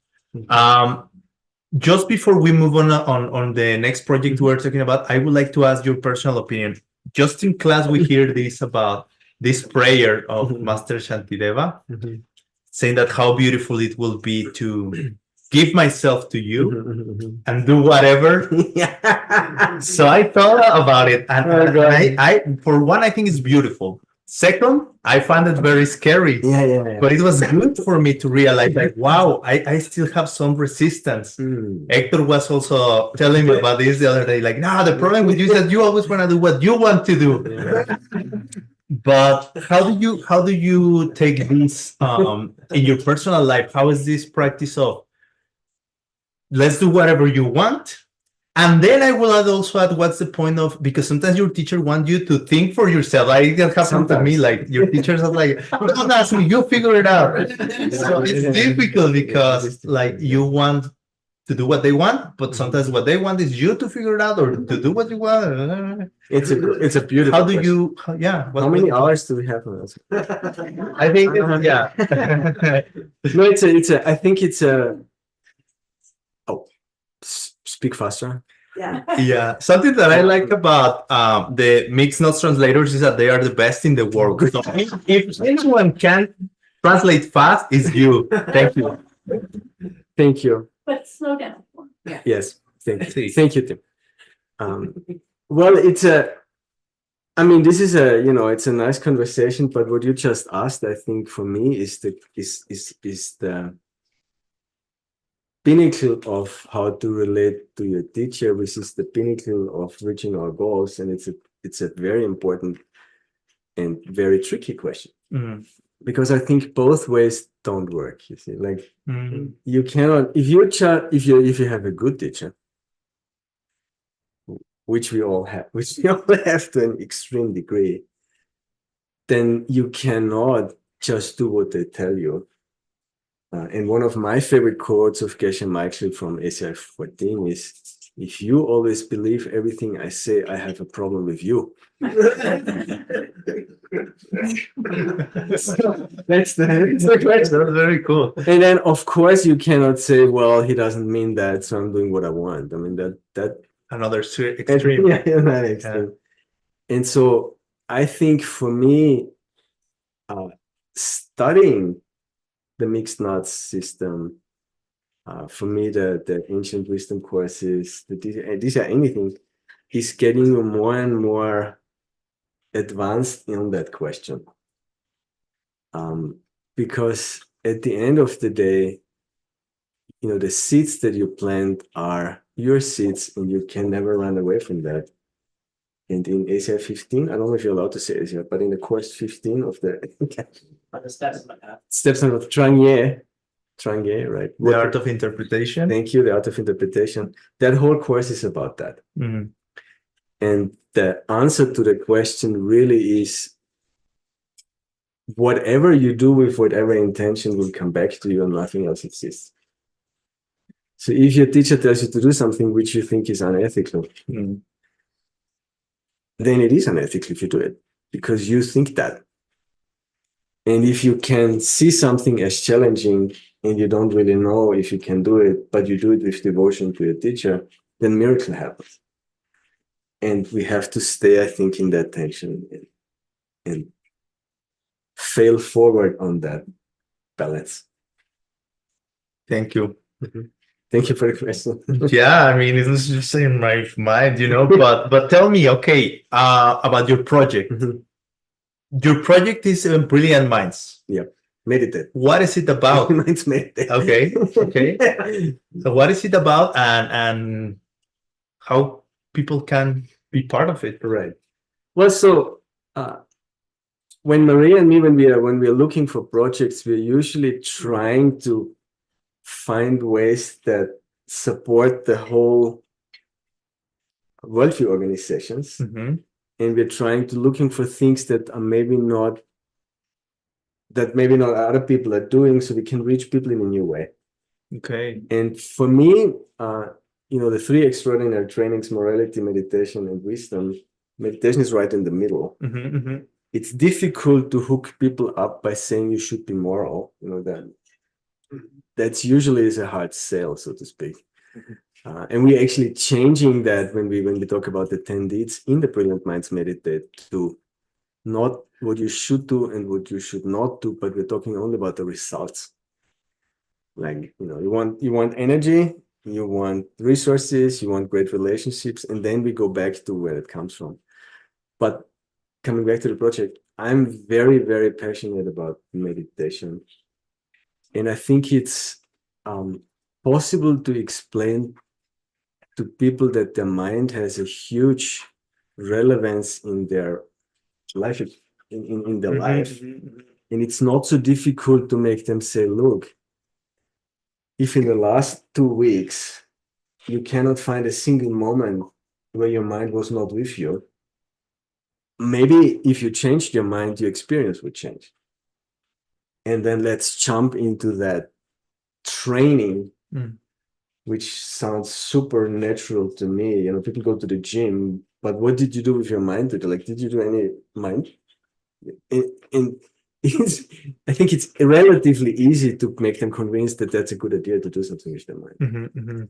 Speaker 19: Just before we move on the next project we're talking about, I would like to ask your personal opinion. Just in class, we hear this about this prayer of Master Shantideva, saying that how beautiful it will be to give myself to you and do whatever. So I thought about it, and I for one, I think it's beautiful. Second, I found it very scary. But it was good for me to realize, like, wow, I still have some resistance. Hector was also telling me about this the other day, like, no, the problem with you is that you always want to do what you want to do. But how do you take this in your personal life? How is this practice of let's do whatever you want? And then I will also add, what's the point of, because sometimes your teacher wants you to think for yourself. Like, it happened to me, like your teachers are like, don't ask me, you figure it out. So it's difficult because like you want to do what they want, but sometimes what they want is you to figure it out or to do what you want.
Speaker 20: It's a beautiful
Speaker 19: How do you, yeah.
Speaker 20: How many hours do we have on this?
Speaker 19: I think, yeah.
Speaker 20: No, I think it's a, speak faster.
Speaker 19: Yeah, something that I like about the mixed notes translators is that they are the best in the world. So if anyone can translate fast, it's you. Thank you.
Speaker 20: Thank you.
Speaker 15: But slow down.
Speaker 20: Yes, thank you. Thank you, Tim. Well, this is it's a nice conversation, but what you just asked, I think for me is the pinnacle of how to relate to your teacher, which is the pinnacle of reaching our goals. And it's a very important and very tricky question. Because I think both ways don't work. You see, like you cannot, if you have a good teacher, which we all have to an extreme degree, then you cannot just do what they tell you. And one of my favorite quotes of Geshe Michael from ACI 14 is, if you always believe everything I say, I have a problem with you. That's the question.
Speaker 19: That's very cool.
Speaker 20: And then, of course, you cannot say, well, he doesn't mean that, so I'm doing what I want. I mean, that
Speaker 19: another extreme.
Speaker 20: Extreme. And so I think for me, studying the mixed knots system, for me, the ancient wisdom courses, these are anything, is getting you more and more advanced in that question. Because at the end of the day, the seeds that you plant are your seeds, and you can never run away from that. And in ACI 15, I don't know if you're allowed to say ACI, but in the course 15 of the steps of Trang, right?
Speaker 19: The art of interpretation.
Speaker 20: Thank you, the art of interpretation. That whole course is about that.
Speaker 19: Mhm.
Speaker 20: And the answer to the question really is whatever you do with whatever intention will come back to you, and nothing else exists. So if your teacher tells you to do something which you think is unethical, then it is unethical if you do it, because you think that. And if you can see something as challenging and you don't really know if you can do it, but you do it with devotion to your teacher, then miracle happens. And we have to stay, I think, in that tension and fail forward on that balance.
Speaker 19: Thank you.
Speaker 20: Thank you for the question.
Speaker 19: Yeah, I mean, it's just in my mind, but tell me, okay, about your project. Your project is Brilliant Minds.
Speaker 20: Yeah, meditate.
Speaker 19: What is it about?
Speaker 20: Minds meditate.
Speaker 19: Okay. So what is it about, and how people can be part of it?
Speaker 20: Right. Well, so when Maria and me, when we are looking for projects, we're usually trying to find ways that support the whole worldview organizations. And we're trying to looking for things that are maybe not other people are doing, so we can reach people in a new way.
Speaker 19: Okay.
Speaker 20: And for me, the three extraordinary trainings, morality, meditation, and wisdom, meditation is right in the middle. It's difficult to hook people up by saying you should be moral. That's usually is a hard sell, so to speak. And we're actually changing that when we talk about the 10 deeds in the Brilliant Minds Meditate to not what you should do and what you should not do, but we're talking only about the results. Like, you want energy, you want resources, you want great relationships, and then we go back to where it comes from. But coming back to the project, I'm very, very passionate about meditation. And I think it's possible to explain to people that their mind has a huge relevance in their life, in their life. And it's not so difficult to make them say, look, if in the last 2 weeks you cannot find a single moment where your mind was not with you, maybe if you changed your mind, your experience would change. And then let's jump into that training, which sounds super natural to me. People go to the gym, but what did you do with your mind today? Like, did you do any mind? And I think it's relatively easy to make them convinced that that's a good idea to do something with their mind.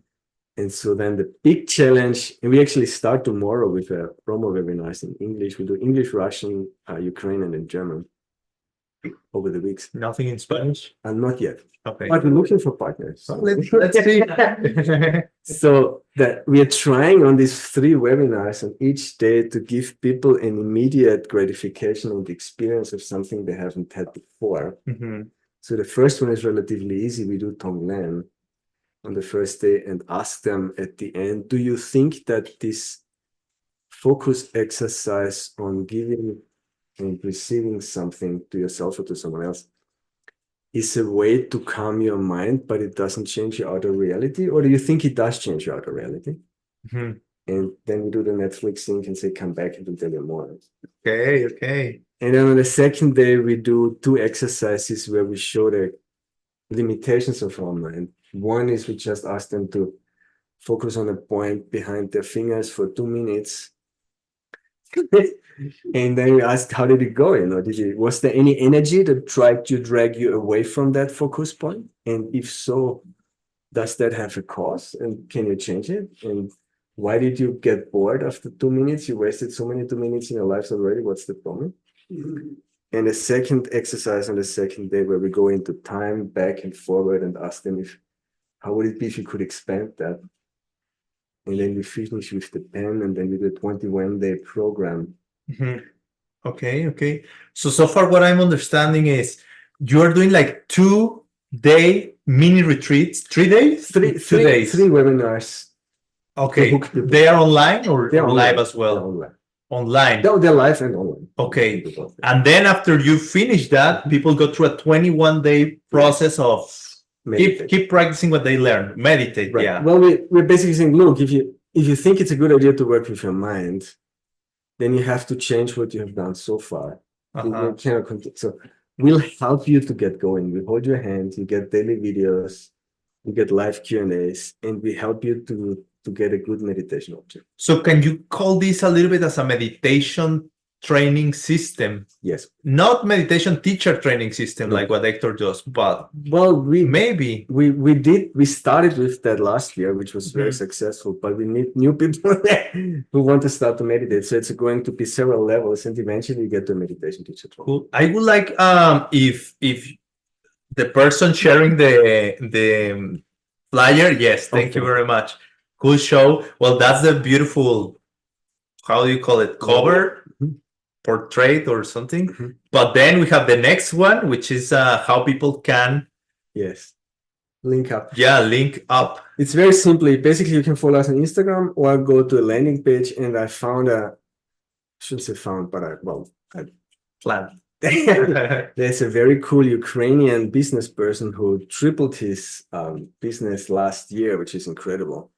Speaker 20: And so then the big challenge, and we actually start tomorrow with a promo webinars in English. We do English, Russian, Ukrainian, and German over the weeks.
Speaker 19: Nothing in Spanish?
Speaker 20: Not yet.
Speaker 19: Okay.
Speaker 20: But we're looking for partners.
Speaker 19: Let's see.
Speaker 20: So that we are trying on these 3 webinars on each day to give people an immediate gratification and experience of something they haven't had before. So the first one is relatively easy. We do Tonglen on the first day and ask them at the end, do you think that this focus exercise on giving and receiving something to yourself or to someone else is a way to calm your mind, but it doesn't change your outer reality? Or do you think it does change your outer reality? And then we do the Netflix thing and say, come back and we'll tell you more.
Speaker 19: Okay.
Speaker 20: And then on the second day, we do 2 exercises where we show the limitations of our mind. One is we just ask them to focus on a point behind their fingers for 2 minutes. And then we ask, how did it go? Was there any energy that tried to drag you away from that focus point? And if so, does that have a cause? And can you change it? And why did you get bored after 2 minutes? You wasted so many 2 minutes in your lives already. What's the problem? And the second exercise on the second day where we go into time, back and forward, and ask them how would it be if you could expand that? And then we finish with the pen, and then we do a 21-day program.
Speaker 19: Okay. So far what I'm understanding is you're doing like 2 day mini retreats, 3 days? 2 days.
Speaker 20: 3 webinars.
Speaker 19: Okay, they are online or
Speaker 20: They're
Speaker 19: live
Speaker 20: online.
Speaker 19: as well?
Speaker 20: They're online.
Speaker 19: Online.
Speaker 20: They're live and online.
Speaker 19: Okay. And then after you finish that, people go through a 21-day process of keep practicing what they learn. Meditate.
Speaker 20: Right.
Speaker 19: Yeah.
Speaker 20: Well, we're basically saying, look, if you think it's a good idea to work with your mind, then you have to change what you have done so far. You cannot continue. So we'll help you to get going. We hold your hand. You get daily videos. You get live Q&As, and we help you to get a good meditation object.
Speaker 19: So can you call this a little bit as a meditation training system?
Speaker 20: Yes.
Speaker 19: Not meditation teacher training system like what Hector does, but
Speaker 20: we started with that last year, which was very successful, but we need new people who want to start to meditate. So it's going to be several levels, and eventually you get to a meditation teacher training.
Speaker 19: Cool. I would like if the person sharing the flyer, yes, thank you very much. Cool show. Well, that's the beautiful, how do you call it, cover, portrait or something. But then we have the next one, which is how people can
Speaker 20: link up.
Speaker 19: Yeah, link up.
Speaker 20: It's very simply, basically you can follow us on Instagram or go to a landing page, and I found shouldn't say found, but I
Speaker 19: planned.
Speaker 20: There's a very cool Ukrainian business person who tripled his business last year, which is incredible.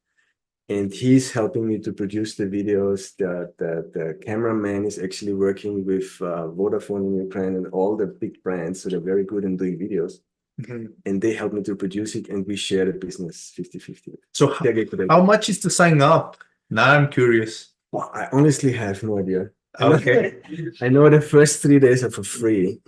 Speaker 20: And he's helping me to produce the videos. The cameraman is actually working with Vodafone in Ukraine and all the big brands. So they're very good in doing videos. And they help me to produce it, and we share the business 50-50.
Speaker 19: So how much is to sign up? Now I'm curious.
Speaker 20: Well, I honestly have no idea.
Speaker 19: Okay.
Speaker 20: I know the first 3 days are for free,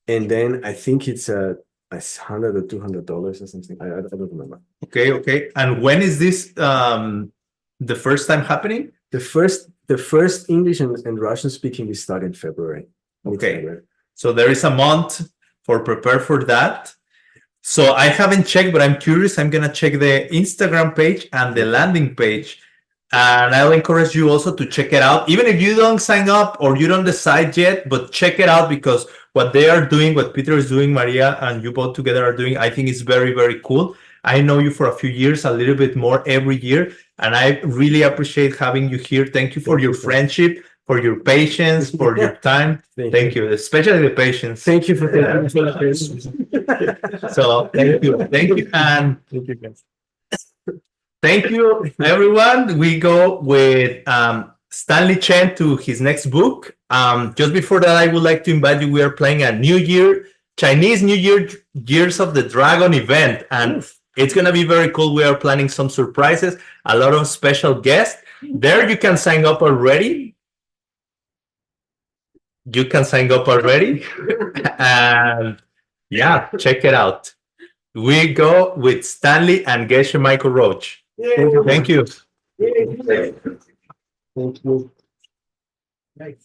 Speaker 20: and then I think it's $100 or $200 or something. I don't remember.
Speaker 19: Okay. And when is this the first time happening?
Speaker 20: The first English and Russian speaking we start in February.
Speaker 19: Okay. So there is a month for prepare for that. So I haven't checked, but I'm curious. I'm gonna check the Instagram page and the landing page. And I'll encourage you also to check it out, even if you don't sign up or you don't decide yet, but check it out, because what they are doing, what Peter is doing, Maria, and you both together are doing, I think is very, very cool. I know you for a few years, a little bit more every year, and I really appreciate having you here. Thank you for your friendship, for your patience, for your time. Thank you, especially the patience.
Speaker 20: Thank you for the patience.
Speaker 19: So thank you. And
Speaker 20: thank you, guys.
Speaker 19: Thank you, everyone. We go with Stanley Chen to his next book. Just before that, I would like to invite you. We are playing a Chinese New Year, Years of the Dragon event, and it's going to be very cool. We are planning some surprises, a lot of special guests. There you can sign up already. And yeah, check it out. We go with Stanley and Geshe Michael Roach. Thank you.
Speaker 20: Thank you.